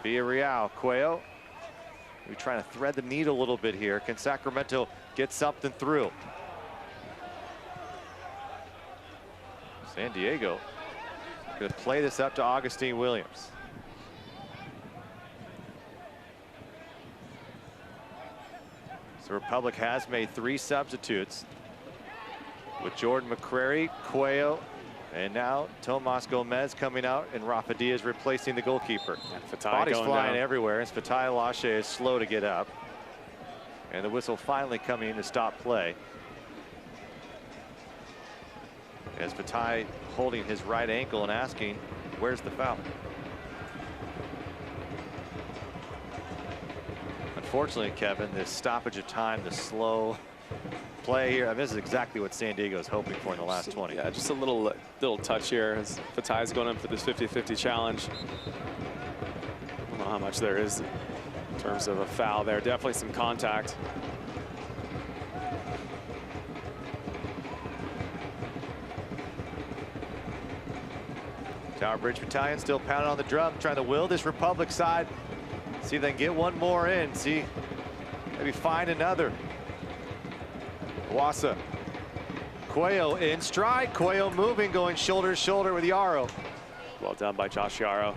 Villarreal. Cuello. We're trying to thread the needle a little bit here. Can Sacramento get something through? San Diego going to play this up to Augustine Williams. So Republic has made 3 substitutes with Jordan Mccrary, Cuello, and now Tomas Gomez coming out, and Rafa Diaz replacing the goalkeeper. Bodies flying everywhere, as Fatai Lashe is slow to get up. And the whistle finally coming to stop play. As Fatai holding his right ankle and asking, where's the foul? Unfortunately, Kevin, this stoppage of time, the slow play here, I mean, this is exactly what San Diego is hoping for in the last 20. Yeah, just a little touch here as Fatai's going in for this 50-50 challenge. I don't know how much there is in terms of a foul there. Definitely some contact. Tower Bridge Battalion still pounding on the drum, trying to will this Republic side. See if they can get one more in. See, maybe find another. Wassa. Cuello in stride. Cuello moving, going shoulder to shoulder with Yarrow. Well done by Josh Yarrow.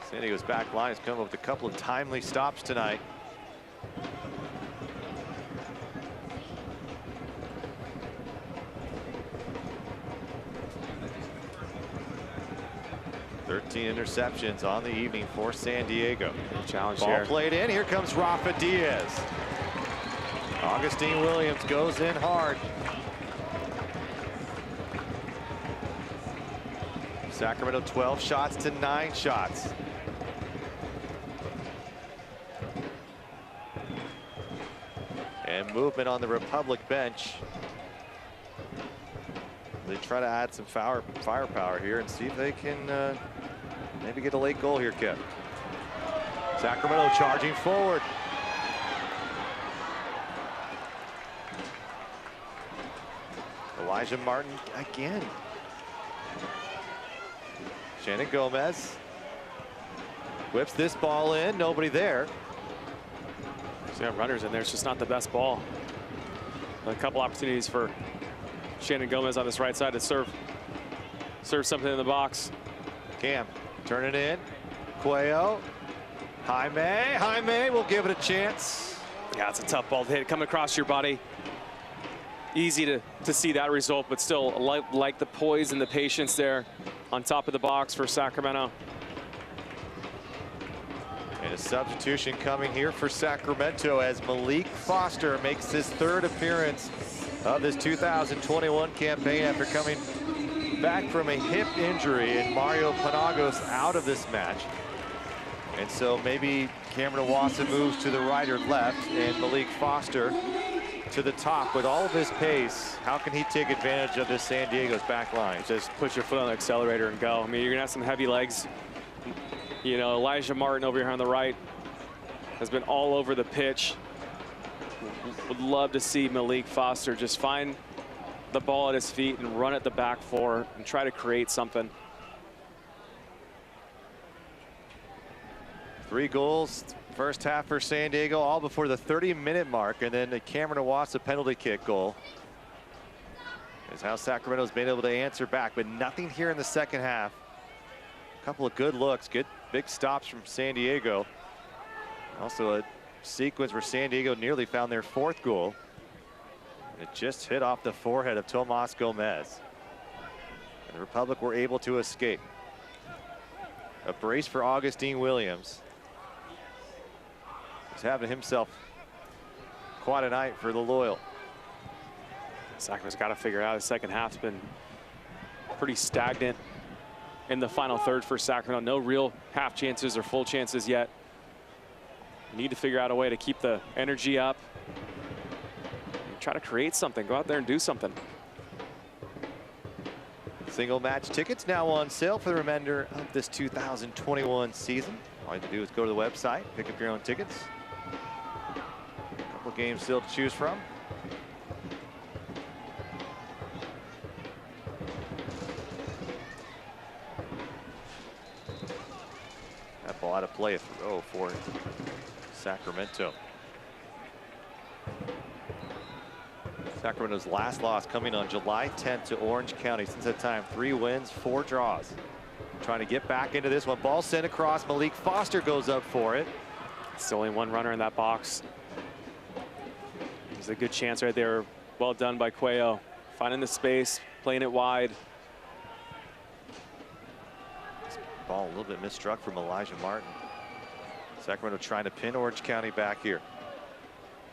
San Diego's back line has come up with a couple of timely stops tonight. 13 interceptions on the evening for San Diego. Challenge Ball here. played in. Here comes Rafa Diaz. Augustine Williams goes in hard. Sacramento 12 shots to 9 shots. And movement on the Republic bench. They try to add some firepower here and see if they can maybe get a late goal here, Kev. Sacramento charging forward. Elijah Martin again. Shannon Gomez whips this ball in. Nobody there. So yeah, runners in there. It's just not the best ball. A couple opportunities for Shannon Gomez on this right side to serve something in the box. Cam, turn it in. Cuello. Jaime will give it a chance. Yeah, it's a tough ball to hit. Coming across your body. Easy to see that result, but still like the poise and the patience there on top of the box for Sacramento. And a substitution coming here for Sacramento as Malik Foster makes his 3rd appearance of this 2021 campaign after coming back from a hip injury, and Mario Panagos out of this match. And so maybe Cameron Iwasa moves to the right or left, and Malik Foster to the top. With all of his pace, how can he take advantage of this San Diego's back line? Just put your foot on the accelerator and go. I mean, you're gonna have some heavy legs. You know, Elijah Martin over here on the right has been all over the pitch. Would love to see Malik Foster just find the ball at his feet and run at the back 4 and try to create something. 3 goals first half for San Diego, all before the 30-minute mark, and then the Cameron Iwasa penalty kick goal is how Sacramento's been able to answer back, but nothing here in the second half. A couple of good looks, good big stops from San Diego. Also a sequence where San Diego nearly found their 4th goal. It just hit off the forehead of Tomas Gomez. And the Republic were able to escape. A brace for Augustine Williams. He's having himself quite a night for the Loyal. Sacramento's got to figure out. The second half's been pretty stagnant in the final third for Sacramento. No real half chances or full chances yet. Need to figure out a way to keep the energy up. Try to create something. Go out there and do something. Single match tickets now on sale for the remainder of this 2021 season. All you have to do is go to the website, pick up your own tickets. A couple of games still to choose from. That ball out of play for Sacramento. Sacramento's last loss coming on July 10th to Orange County. Since that time, 3 wins, 4 draws. Trying to get back into this one. Ball sent across. Malik Foster goes up for it. Still only 1 runner in that box. There's a good chance right there. Well done by Cuello. Finding the space, playing it wide. This ball a little bit misstruck from Elijah Martin. Sacramento trying to pin Orange County back here.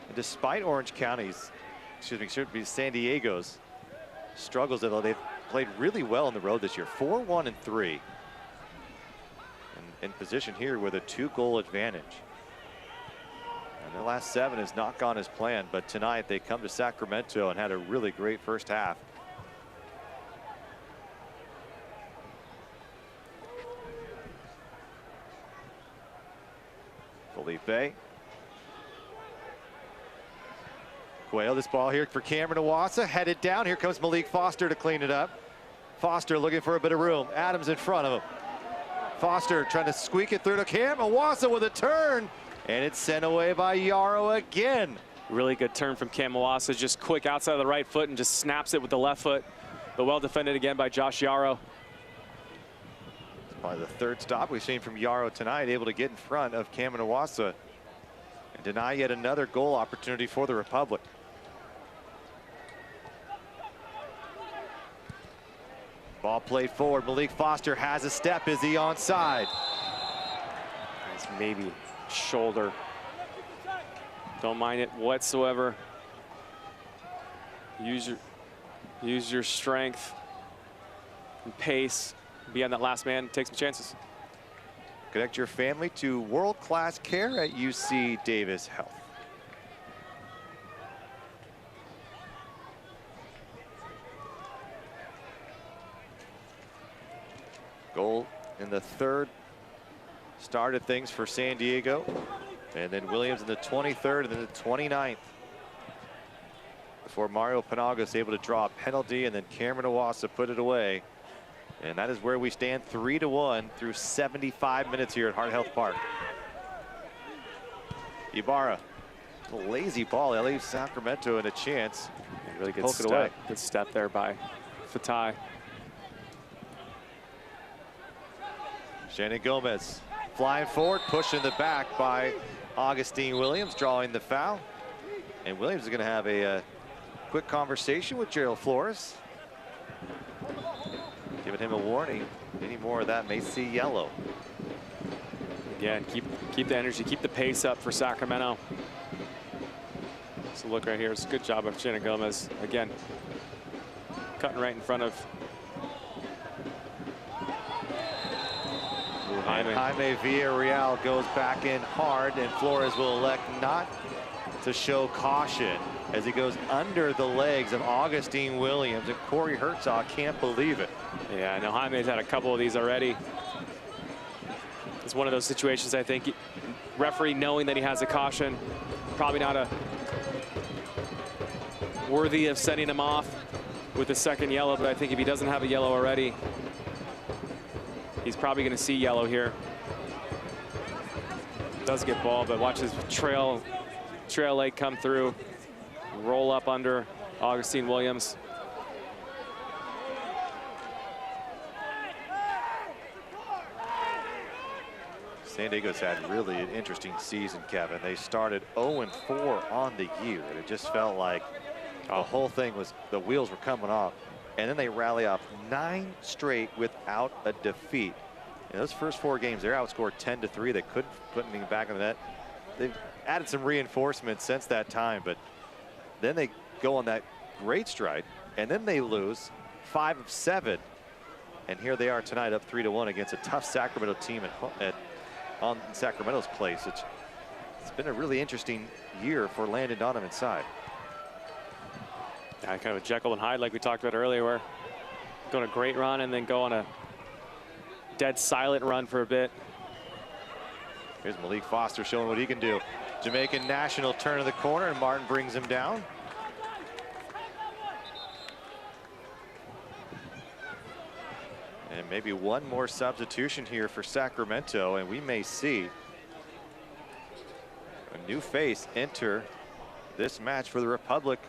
And despite Orange County's, should be San Diego's struggles, though they've played really well on the road this year. 4-1-3. And in position here with a 2-goal advantage. And their last 7 has not gone as planned, but tonight they come to Sacramento and had a really great first half. Felipe. Cuello, this ball here for Cameron Iwasa, headed down. Here comes Malik Foster to clean it up. Foster looking for a bit of room. Adams in front of him. Foster trying to squeak it through to Cam. Iwasa with a turn, and it's sent away by Yarrow again. Really good turn from Cam Iwasa, just quick outside of the right foot and just snaps it with the left foot. But well defended again by Josh Yarrow. It's probably the 3rd stop we've seen from Yarrow tonight, able to get in front of Cameron Iwasa and deny yet another goal opportunity for the Republic. Ball played forward. Malik Foster has a step. Is he onside? It's maybe shoulder. Don't mind it whatsoever. Use your strength and pace. Be on that last man. Take some chances. Connect your family to world-class care at UC Davis Health. Goal in the third started things for San Diego. And then Williams in the 23rd and then the 29th. Before Mario Panaga is able to draw a penalty, and then Cameron Iwasa put it away. And that is where we stand 3-1 through 75 minutes here at Heart Health Park. Ibarra, a lazy ball. That leaves Sacramento in a chance. Really good Poke step. it away. Good step there by Fatai. Shannon Gomez flying forward, pushing the back by Augustine Williams, drawing the foul. And Williams is going to have a quick conversation with Gerald Flores, giving him a warning. Any more of that may see yellow. Again, keep the energy, keep the pace up for Sacramento. So look right here. It's a good job of Shannon Gomez. Again, cutting right in front of Jaime Villarreal goes back in hard, and Flores will elect not to show caution as he goes under the legs of Augustine Williams, and Corey Herzog can't believe it. Yeah, I know Jaime's had a couple of these already. It's one of those situations, I think, referee knowing that he has a caution, probably not a worthy of sending him off with a second yellow, but I think if he doesn't have a yellow already, he's probably going to see yellow here. Does get ball, but watch his trail leg come through, roll up under Augustine Williams. San Diego's had really an interesting season, Kevin. They started 0-4 on the year, and it just felt like the whole thing was, the wheels were coming off. And then they rally off 9 straight without a defeat. In those first 4 games, they're outscored 10-3. They couldn't put anything back in the net. They've added some reinforcements since that time, but then they go on that great stride, and then they lose 5 of 7. And here they are tonight, up 3-1 against a tough Sacramento team on Sacramento's place. It's been a really interesting year for Landon Donovan's side. Yeah, kind of a Jekyll and Hyde like we talked about earlier, where go on a great run and then go on a dead silent run for a bit. Here's Malik Foster showing what he can do. Jamaican national turn of the corner, and Martin brings him down. And maybe one more substitution here for Sacramento, and we may see a new face enter this match for the Republic.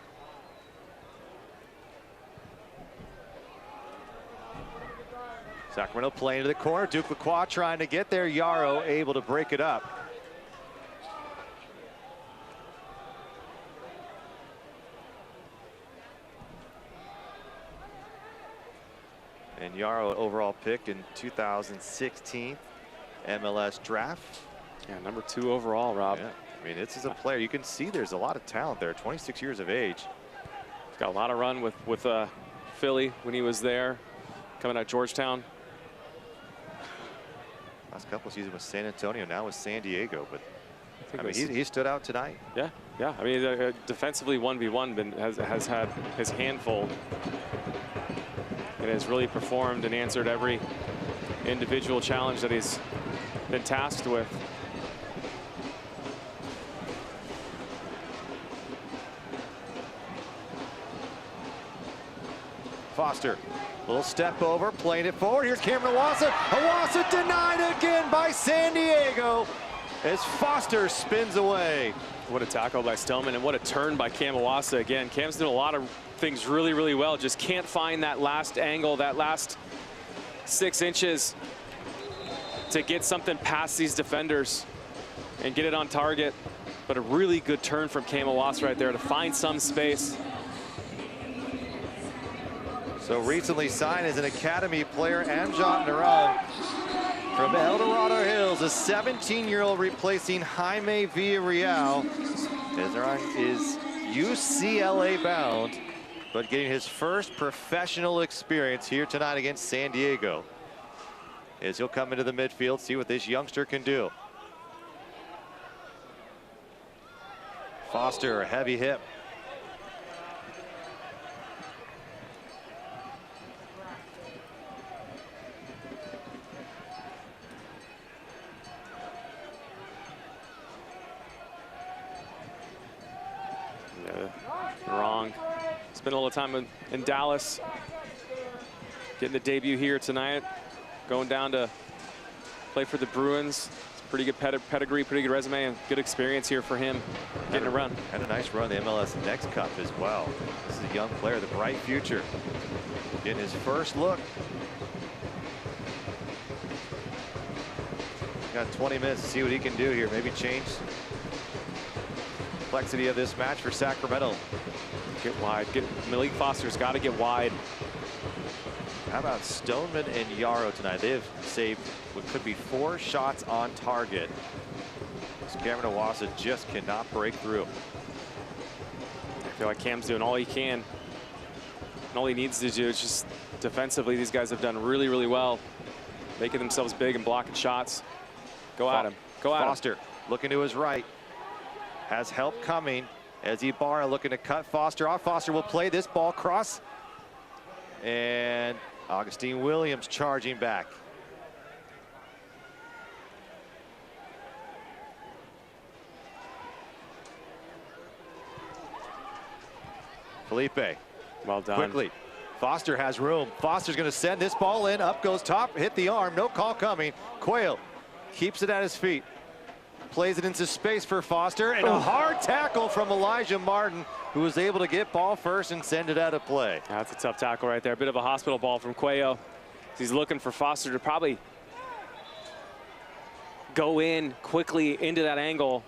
Sacramento playing to the corner. Duke Lacroix trying to get there. Yarrow able to break it up. And Yarrow, overall pick in 2016 MLS draft. Yeah, number 2 overall, Rob. Yeah, I mean, this is a player. You can see there's a lot of talent there. 26 years of age. He's got a lot of run with Philly when he was there, coming out of Georgetown. Last couple of seasons with San Antonio, now with San Diego, but I mean, he stood out tonight. Yeah. I mean, defensively 1v1 has had his handful. And has really performed and answered every individual challenge that he's been tasked with. Foster, little step over, playing it forward. Here's Cameron Iwasa. Iwasa denied again by San Diego as Foster spins away. What a tackle by Stillman, and what a turn by Cam Iwasa. Again, Cam's doing a lot of things really, really well. Just can't find that last angle, that last 6 inches to get something past these defenders and get it on target. But a really good turn from Cam Iwasa right there to find some space. So recently signed as an academy player, Amjad Neuron from El Dorado Hills, a 17-year-old replacing Jaime Villarreal. As Neuron is UCLA bound, but getting his first professional experience here tonight against San Diego. As he'll come into the midfield, see what this youngster can do. Foster, a heavy hit. Wrong. Spent a little time in Dallas. Getting the debut here tonight. Going down to play for the Bruins. It's pretty good pedigree, pretty good resume, and good experience here for him getting a run. Had a nice run the MLS Next Cup as well. This is a young player, the bright future. Getting his first look. Got 20 minutes to see what he can do here. Maybe change the complexity of this match for Sacramento. Get wide. Malik Foster's got to get wide. How about Stoneman and Yarrow tonight? They have saved what could be 4 shots on target. Cameron Iwasa just cannot break through. I feel like Cam's doing all he can. And all he needs to do is just defensively, these guys have done really, really well. Making themselves big and blocking shots. Go at him. Go at him. Foster looking to his right. Has help coming as Ibarra looking to cut Foster off. Foster will play this ball cross. And Augustine Williams charging back. Felipe. Well done. Quickly. Foster has room. Foster's going to send this ball in. Up goes top. Hit the arm. No call coming. Quayle keeps it at his feet. Plays it into space for Foster. And a hard tackle from Elijah Martin, who was able to get ball first and send it out of play. That's a tough tackle right there. A bit of a hospital ball from Quayle. He's looking for Foster to probably go in quickly into that angle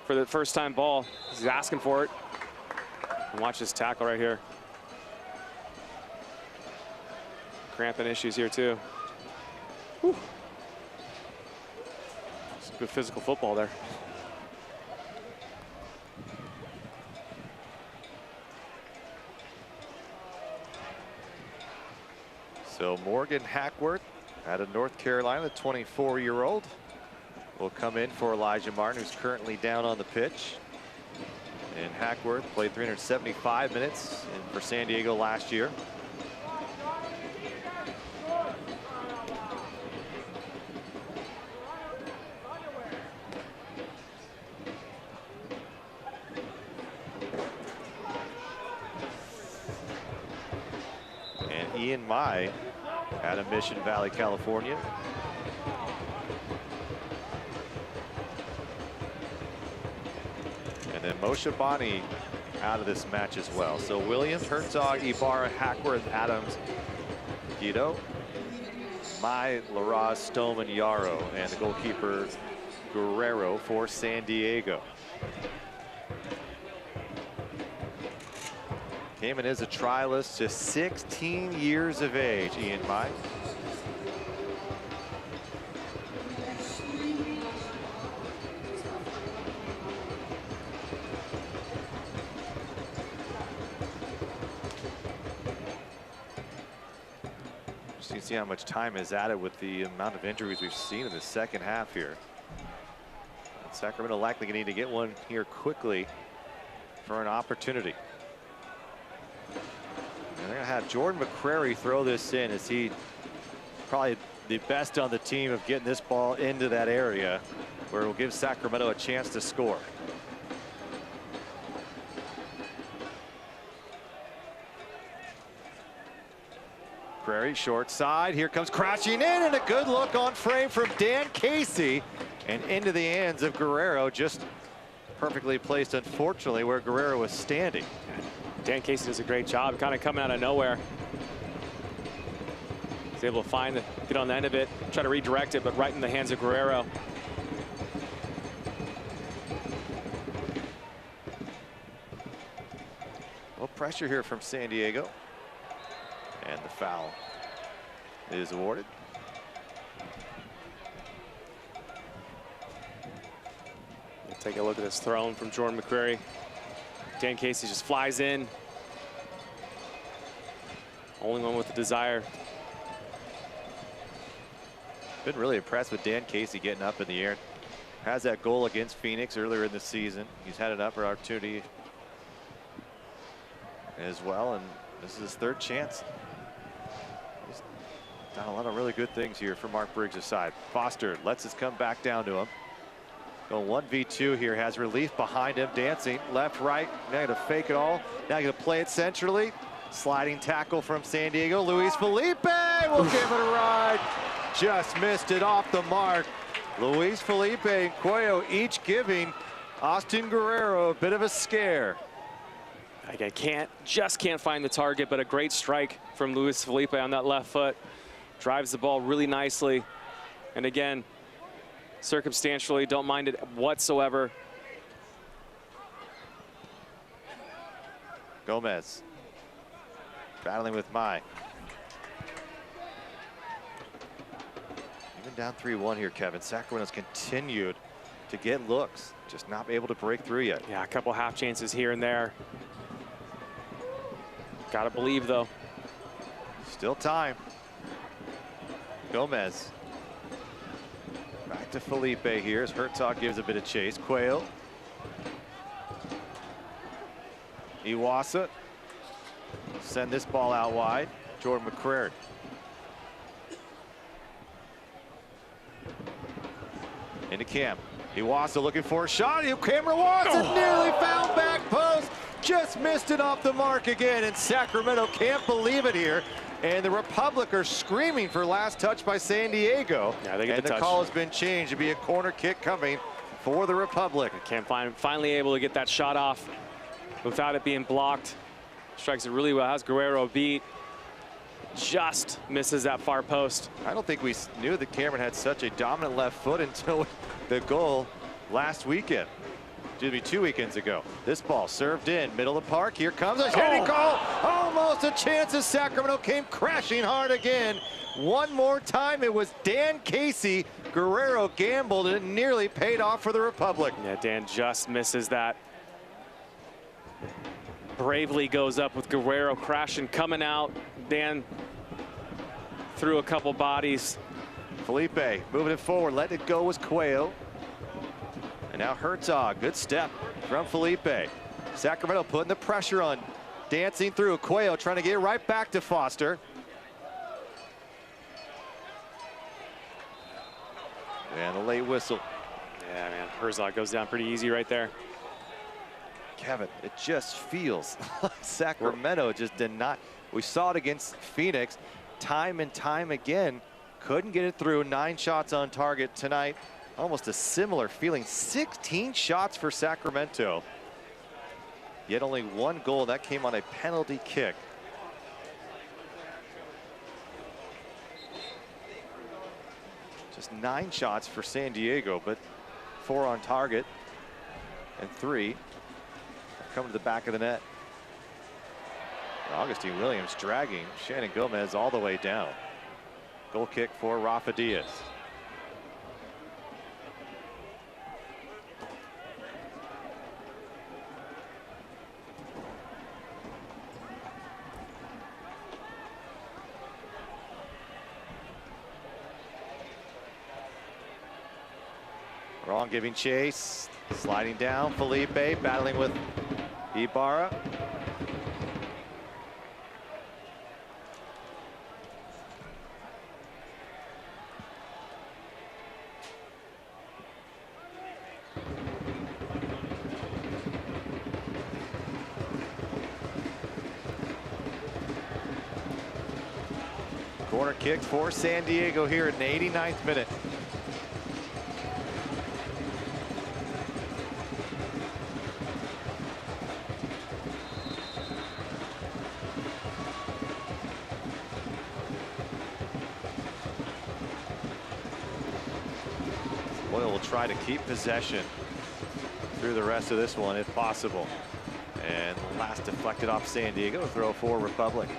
for the first time ball. He's asking for it. And watch this tackle right here. Cramping issues here too. Whew. Some good physical football there. So Morgan Hackworth out of North Carolina, the 24-year-old, will come in for Elijah Martin, who's currently down on the pitch. And Hackworth played 375 minutes for San Diego last year. And Ian Mai out of Mission Valley, California. And then Moshe Bani out of this match as well. So Williams, Herzog, Ibarra, Hackworth, Adams, Guido, Mai, Laraz, Stoneman, Yarrow, and the goalkeeper Guerrero for San Diego. Came in as a trialist to 16 years of age, Ian Mai. Just you see how much time is added with the amount of injuries we've seen in the second half here. And Sacramento likely going to need to get one here quickly for an opportunity. And they're going to have Jordan Mccrary throw this in, as he probably the best on the team of getting this ball into that area where it will give Sacramento a chance to score. Mccrary short side. Here comes crashing in, and a good look on frame from Dan Casey and into the hands of Guerrero, just perfectly placed, unfortunately, where Guerrero was standing. Dan Casey does a great job, kind of coming out of nowhere. He's able to get on the end of it, try to redirect it, but right in the hands of Guerrero. Well, pressure here from San Diego. And the foul is awarded. Take a look at this throw from Jordan Mccrary. Dan Casey just flies in. Only one with the desire. Been really impressed with Dan Casey getting up in the air. Has that goal against Phoenix earlier in the season. He's had an upper opportunity as well, and this is his third chance. He's done a lot of really good things here for Mark Briggs' side. Foster lets us come back down to him. Going 1v2 here, has relief behind him, dancing left, right. Now gonna fake it all. Now gonna play it centrally. Sliding tackle from San Diego. Luis Felipe will give it a ride. Just missed it off the mark. Luis Felipe and Cuello each giving Austin Guerrero a bit of a scare. I just can't find the target, but a great strike from Luis Felipe on that left foot. Drives the ball really nicely. And again, circumstantially, don't mind it whatsoever. Gomez battling with Mai. Even down 3-1 here, Kevin. Sacramento's continued to get looks, just not able to break through yet. Yeah, a couple half chances here and there. Gotta believe, though. Still time. Gomez. Back to Felipe here as Herzog gives a bit of chase. Cuello. Iwasa. Send this ball out wide. Jordan Mccrary. Into Cam. Iwasa looking for a shot. Cameron Watson nearly found back post. Just missed it off the mark again. And Sacramento can't believe it here. And the Republic are screaming for last touch by San Diego. Yeah, they get and the the call has been changed to be a corner kick coming for the Republic. Cam finally able to get that shot off without it being blocked. Strikes it really well. Has Guerrero beat. Just misses that far post. I don't think we knew that Cameron had such a dominant left foot until the goal last weekend. Excuse me, 2 weekends ago. This ball served in, middle of the park. Here comes a hitting call. Almost a chance as Sacramento came crashing hard again. One more time, it was Dan Casey. Guerrero gambled and it nearly paid off for the Republic. Yeah, Dan just misses that. Bravely goes up with Guerrero crashing, coming out. Dan threw a couple bodies. Felipe moving it forward, letting it go was Cuello. And now Herzog, good step from Felipe. Sacramento putting the pressure on, dancing through. Cuello trying to get it right back to Foster. And a late whistle. Yeah, man, Herzog goes down pretty easy right there. Kevin, it just feels like Sacramento just did not. We saw it against Phoenix time and time again. Couldn't get it through. 9 shots on target tonight. Almost a similar feeling. 16 shots for Sacramento. Yet only 1 goal. That came on a penalty kick. Just 9 shots for San Diego, but 4 on target and 3 come to the back of the net. Augustine Williams dragging Shannon Gomez all the way down. Goal kick for Rafa Diaz. Wrong giving chase, sliding down. Felipe battling with Ibarra. Corner kick for San Diego here in the 89th minute. Boyle will try to keep possession through the rest of this one if possible. And last deflected off San Diego, throw for Republic.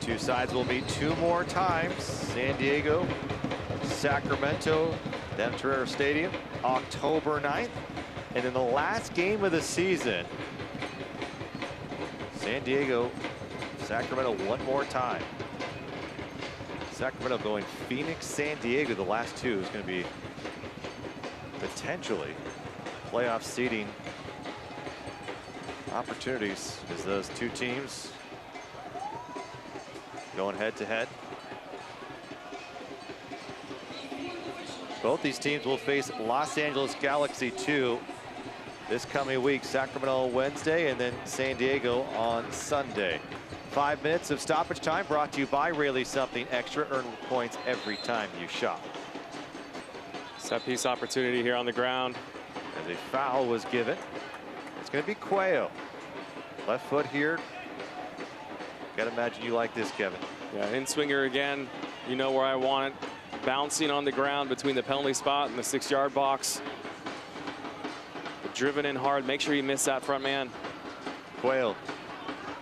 Two sides will meet 2 more times. San Diego, Sacramento, then Torero Stadium, October 9th. And in the last game of the season, San Diego, Sacramento one more time. Sacramento going Phoenix, San Diego, the last 2 is going to be potentially playoff seeding opportunities as those 2 teams going head to head. Both these teams will face Los Angeles Galaxy 2 this coming week. Sacramento Wednesday and then San Diego on Sunday. 5 minutes of stoppage time brought to you by Rayleigh Something Extra. Earn points every time you shop. Set piece opportunity here on the ground. As a foul was given. It's going to be Cuello. Left foot here. Gotta imagine you like this, Kevin. Yeah, in swinger again. You know where I want it. Bouncing on the ground between the penalty spot and the 6-yard box. But driven in hard. Make sure you miss that front man. Cuello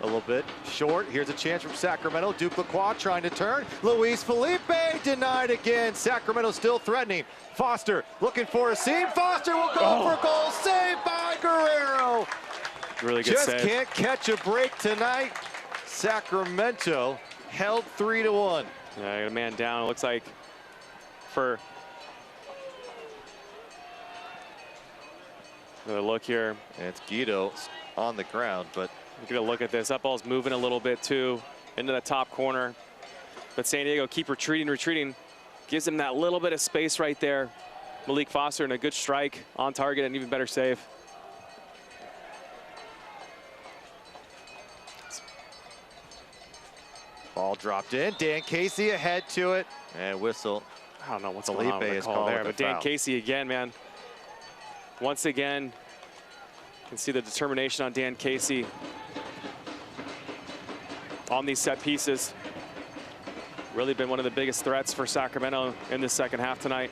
a little bit short. Here's a chance from Sacramento. Duke Lacroix trying to turn. Luis Felipe denied again. Sacramento still threatening. Foster looking for a seam. Foster will go for goal. Saved by Guerrero. Really good save. Just can't catch a break tonight. Sacramento held 3-1. Yeah, I got a man down. It looks like for a look here. And it's Guido on the ground, but you get a look at this. That ball's moving a little bit too into the top corner. But San Diego keep retreating. Gives him that little bit of space right there. Malik Foster and a good strike on target and even better save. Ball dropped in. Dan Casey ahead to it. And whistle. I don't know what's Felipe going on with the is call there, called but the Dan foul. Casey again, man. Once again, you can see the determination on Dan Casey on these set pieces. Really been one of the biggest threats for Sacramento in the second half tonight.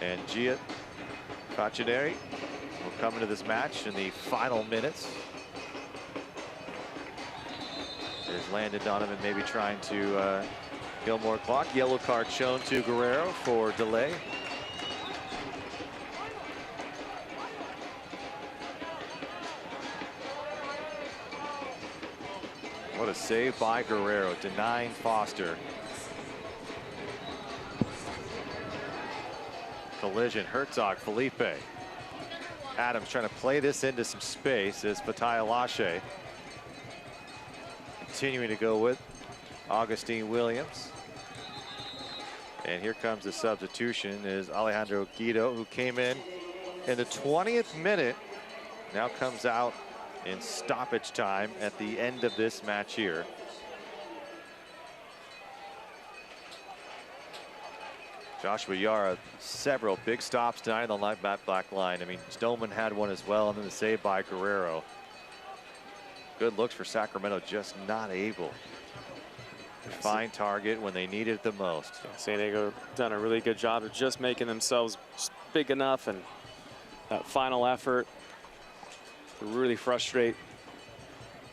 And Gia Facineri will come into this match in the final minutes. There's Landon Donovan maybe trying to kill more clock. Yellow card shown to Guerrero for delay. What a save by Guerrero, denying Foster. Collision, Herzog, Felipe. Adams trying to play this into some space as Fatai Alashe continuing to go with Augustine Williams. And here comes the substitution is Alejandro Guido, who came in the 20th minute, now comes out in stoppage time at the end of this match here. Joshua Yara, several big stops tonight on the black line. I mean, Stoneman had one as well, and then the save by Guerrero. Good looks for Sacramento, just not able to find target when they need it the most. San Diego done a really good job of just making themselves big enough, and that final effort to really frustrate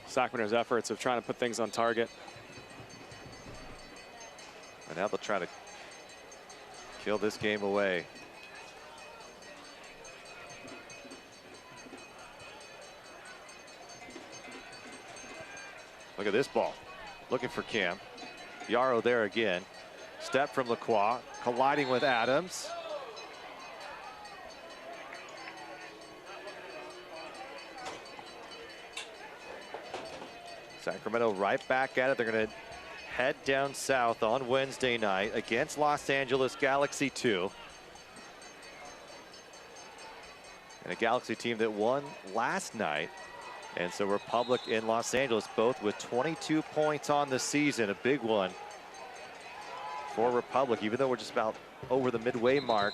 Sacramento's efforts of trying to put things on target. And now they'll try to kill this game away. Look at this ball. Looking for Cam. Yarrow there again. Step from Lacroix, colliding with Adams. Sacramento right back at it. They're going to head down south on Wednesday night against Los Angeles Galaxy 2. And a Galaxy team that won last night. And so Republic in Los Angeles both with 22 points on the season, a big one for Republic, even though we're just about over the midway mark.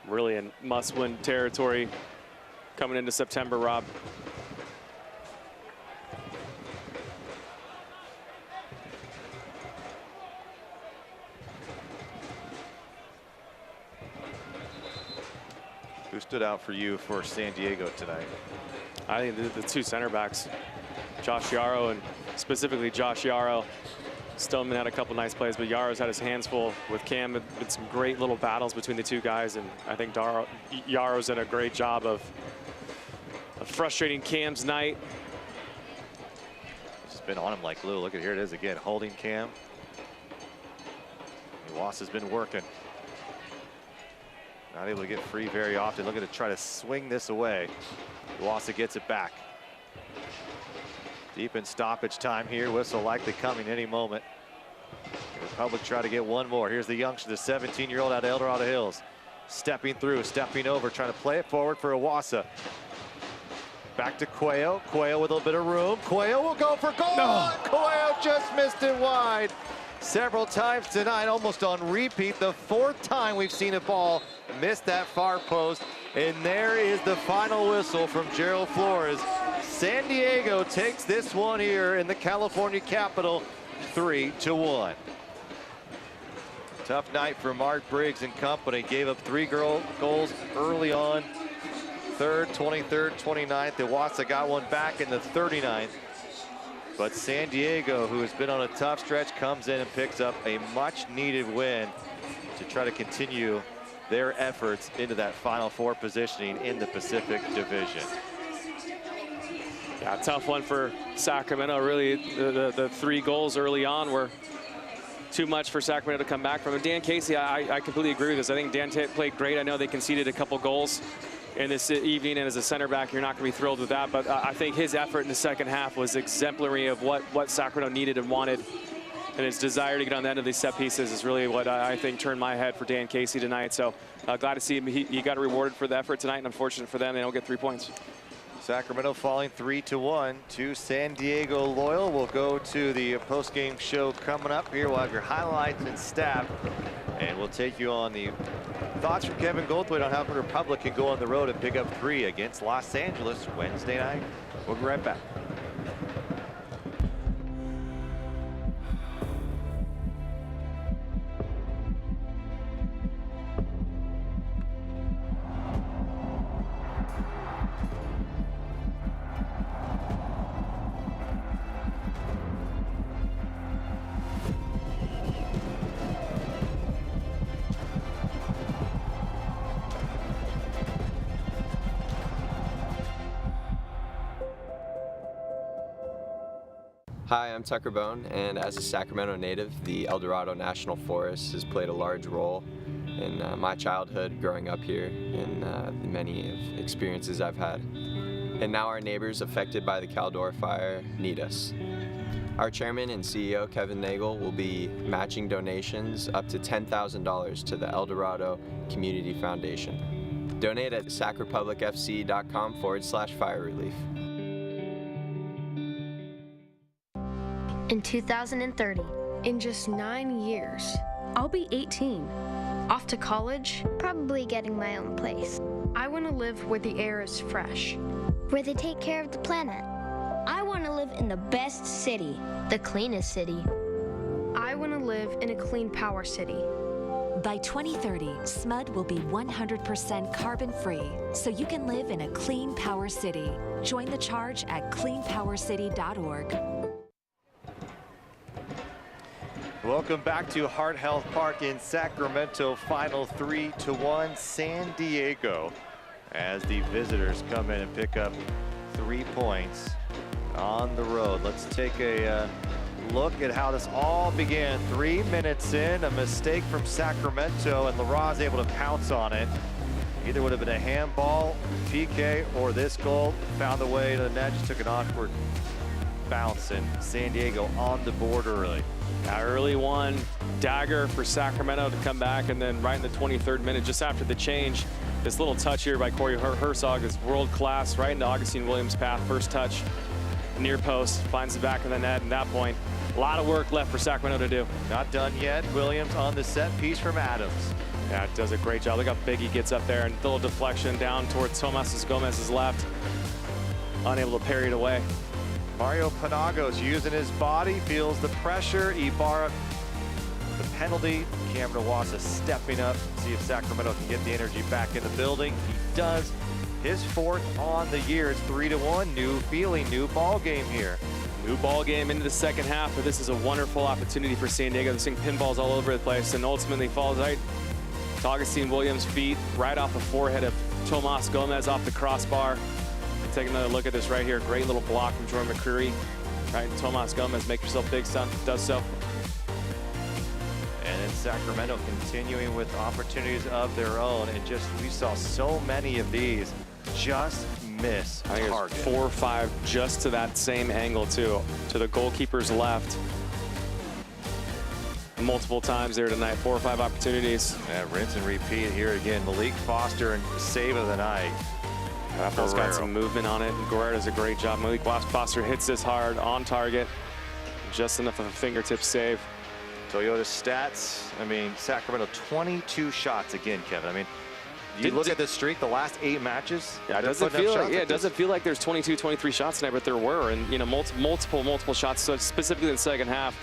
Really in must-win territory coming into September, Rob. Who stood out for you for San Diego tonight? I think the two center backs. Josh Yarrow, and specifically Josh Yarrow. Stoneman had a couple nice plays, but Yarrow's had his hands full with Cam. Been some great little battles between the two guys, and I think Yarrow's done a great job of frustrating Cam's night. Just been on him like glue. Look at, here it is again, holding Cam. Wassa's been working. Not able to get free very often. Looking to try to swing this away. Wassa gets it back. Deep in stoppage time here. Whistle likely coming any moment. The Republic try to get one more. Here's the youngster, the 17-year-old out of El Dorado Hills. Stepping through, stepping over, trying to play it forward for Wassa. Back to Cuello. Cuello with a little bit of room. Cuello will go for goal. No. Cuello just missed it wide. Several times tonight, almost on repeat. The fourth time we've seen a ball miss that far post. And there is the final whistle from Gerald Flores. San Diego takes this one here in the California capital, 3-1. Tough night for Mark Briggs and company. Gave up 3 goals early on. 3rd, 23rd, 29th. Wassa got one back in the 39th. But San Diego, who has been on a tough stretch, comes in and picks up a much-needed win to try to continue their efforts into that Final Four positioning in the Pacific Division. Yeah, tough one for Sacramento. Really, the 3 goals early on were too much for Sacramento to come back from. And Dan Casey, I completely agree with this. I think Dan played great. I know they conceded a couple goals in this evening, and as a center back, you're not going to be thrilled with that. But I think his effort in the second half was exemplary of what Sacramento needed and wanted. And his desire to get on the end of these set pieces is really what I think turned my head for Dan Casey tonight. So glad to see him. He got rewarded for the effort tonight, and unfortunate for them, they don't get 3 points. Sacramento falling 3-1 to San Diego Loyal. We'll go to the post-game show coming up here. We'll have your highlights and stat, and we'll take you on the thoughts from Kevin Goldthwait on how the Republic can go on the road and pick up 3 against Los Angeles Wednesday night. We'll be right back. Hi, I'm Tucker Bone, and as a Sacramento native, the El Dorado National Forest has played a large role in my childhood growing up here and the many experiences I've had. And now our neighbors affected by the Caldor fire need us. Our chairman and CEO, Kevin Nagel, will be matching donations up to $10,000 to the El Dorado Community Foundation. Donate at sacrepublicfc.com/fire relief. In 2030, in just 9 years, I'll be 18. Off to college, probably getting my own place. I want to live where the air is fresh, where they take care of the planet. I want to live in the best city, the cleanest city. I want to live in a clean power city. By 2030, SMUD will be 100% carbon-free, so you can live in a clean power city. Join the charge at cleanpowercity.org. Welcome back to Heart Health Park in Sacramento. Final 3-1 San Diego as the visitors come in and pick up 3 points on the road. Let's take a look at how this all began. 3 minutes in, a mistake from Sacramento, and LaRoe's able to pounce on it. Either would have been a handball, PK, or this goal. Found the way to the net, just took an awkward bounce, and San Diego on the board early. Early one, dagger for Sacramento to come back, and then right in the 23rd minute, just after the change, this little touch here by Corey Herzog is world class, right into Augustine Williams' path. First touch, near post, finds the back of the net. At that point, a lot of work left for Sacramento to do. Not done yet. Williams on the set piece from Adams. Yeah, does a great job. Look how big he gets up there, and a little deflection down towards Gomez's left. Unable to parry it away. Mario Panagos using his body, feels the pressure. Ibarra, the penalty. Cameron Iwasa stepping up, see if Sacramento can get the energy back in the building. He does. His 4th on the year. It's 3-1. New feeling, new ball game here. New ball game into the second half, but this is a wonderful opportunity for San Diego. They're seeing pinballs all over the place, and ultimately falls right to Augustine Williams' feet, right off the forehead of Tomas Gomez off the crossbar. And take another look at this right here. Great little block from Jordan Mccrary. Right, Tomas Gomez, make yourself big, son, does so. And then Sacramento continuing with opportunities of their own, and just we saw so many of these just miss I think target. 4 or 5 just to that same angle too, to the goalkeeper's left. Multiple times there tonight, 4 or 5 opportunities. Yeah, rinse and repeat here again. Malik Foster and save of the night. Apple's got some movement on it, and Guerrero does a great job. Malik Foster hits this hard on target, just enough of a fingertip save. Toyota stats, I mean, Sacramento 22 shots again, Kevin. I mean, you look at this streak, the last 8 matches. Yeah, it doesn't feel like, it doesn't feel like there's 22, 23 shots tonight, but there were, and you know, multiple shots. So specifically in the second half,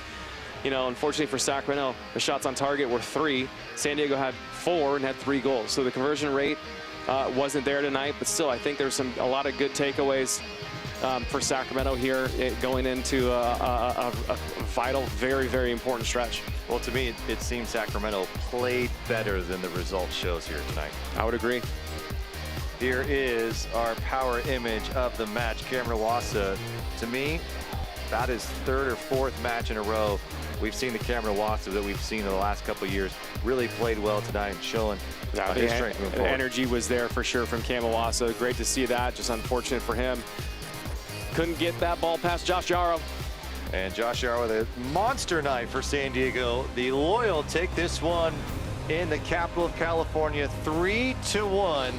you know, unfortunately for Sacramento, the shots on target were 3. San Diego had 4 and had 3 goals. So the conversion rate wasn't there tonight, but still, I think there's a lot of good takeaways for Sacramento here going into a vital, very, very important stretch. Well, to me, it seems Sacramento played better than the result shows here tonight. I would agree. Here is our power image of the match. Cameron Iwasa, to me, that is 3rd or 4th match in a row. We've seen the Cameron Iwasa that we've seen in the last couple of years really played well tonight and showing his strength moving forward. Energy was there for sure from Cam Iwasa. Great to see that. Just unfortunate for him. Couldn't get that ball past Josh Yarrow. And Josh Yarrow with a monster night for San Diego. The Loyal take this one in the capital of California, 3-1.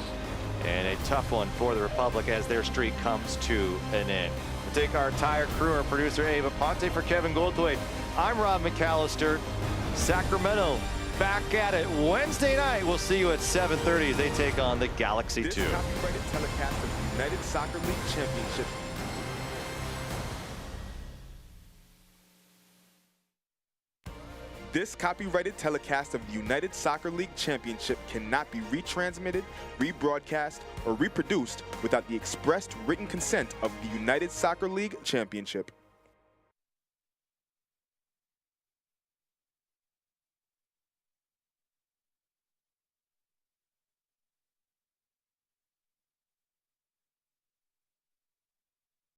And a tough one for the Republic as their streak comes to an end. We'll take our entire crew and producer Ava Ponte for Kevin Goldthwait. I'm Rob McAllister. Sacramento back at it Wednesday night. We'll see you at 7:30 as they take on the Galaxy 2. This copyrighted telecast of the United Soccer League Championship. This copyrighted telecast of the United Soccer League Championship cannot be retransmitted, rebroadcast, or reproduced without the expressed written consent of the United Soccer League Championship.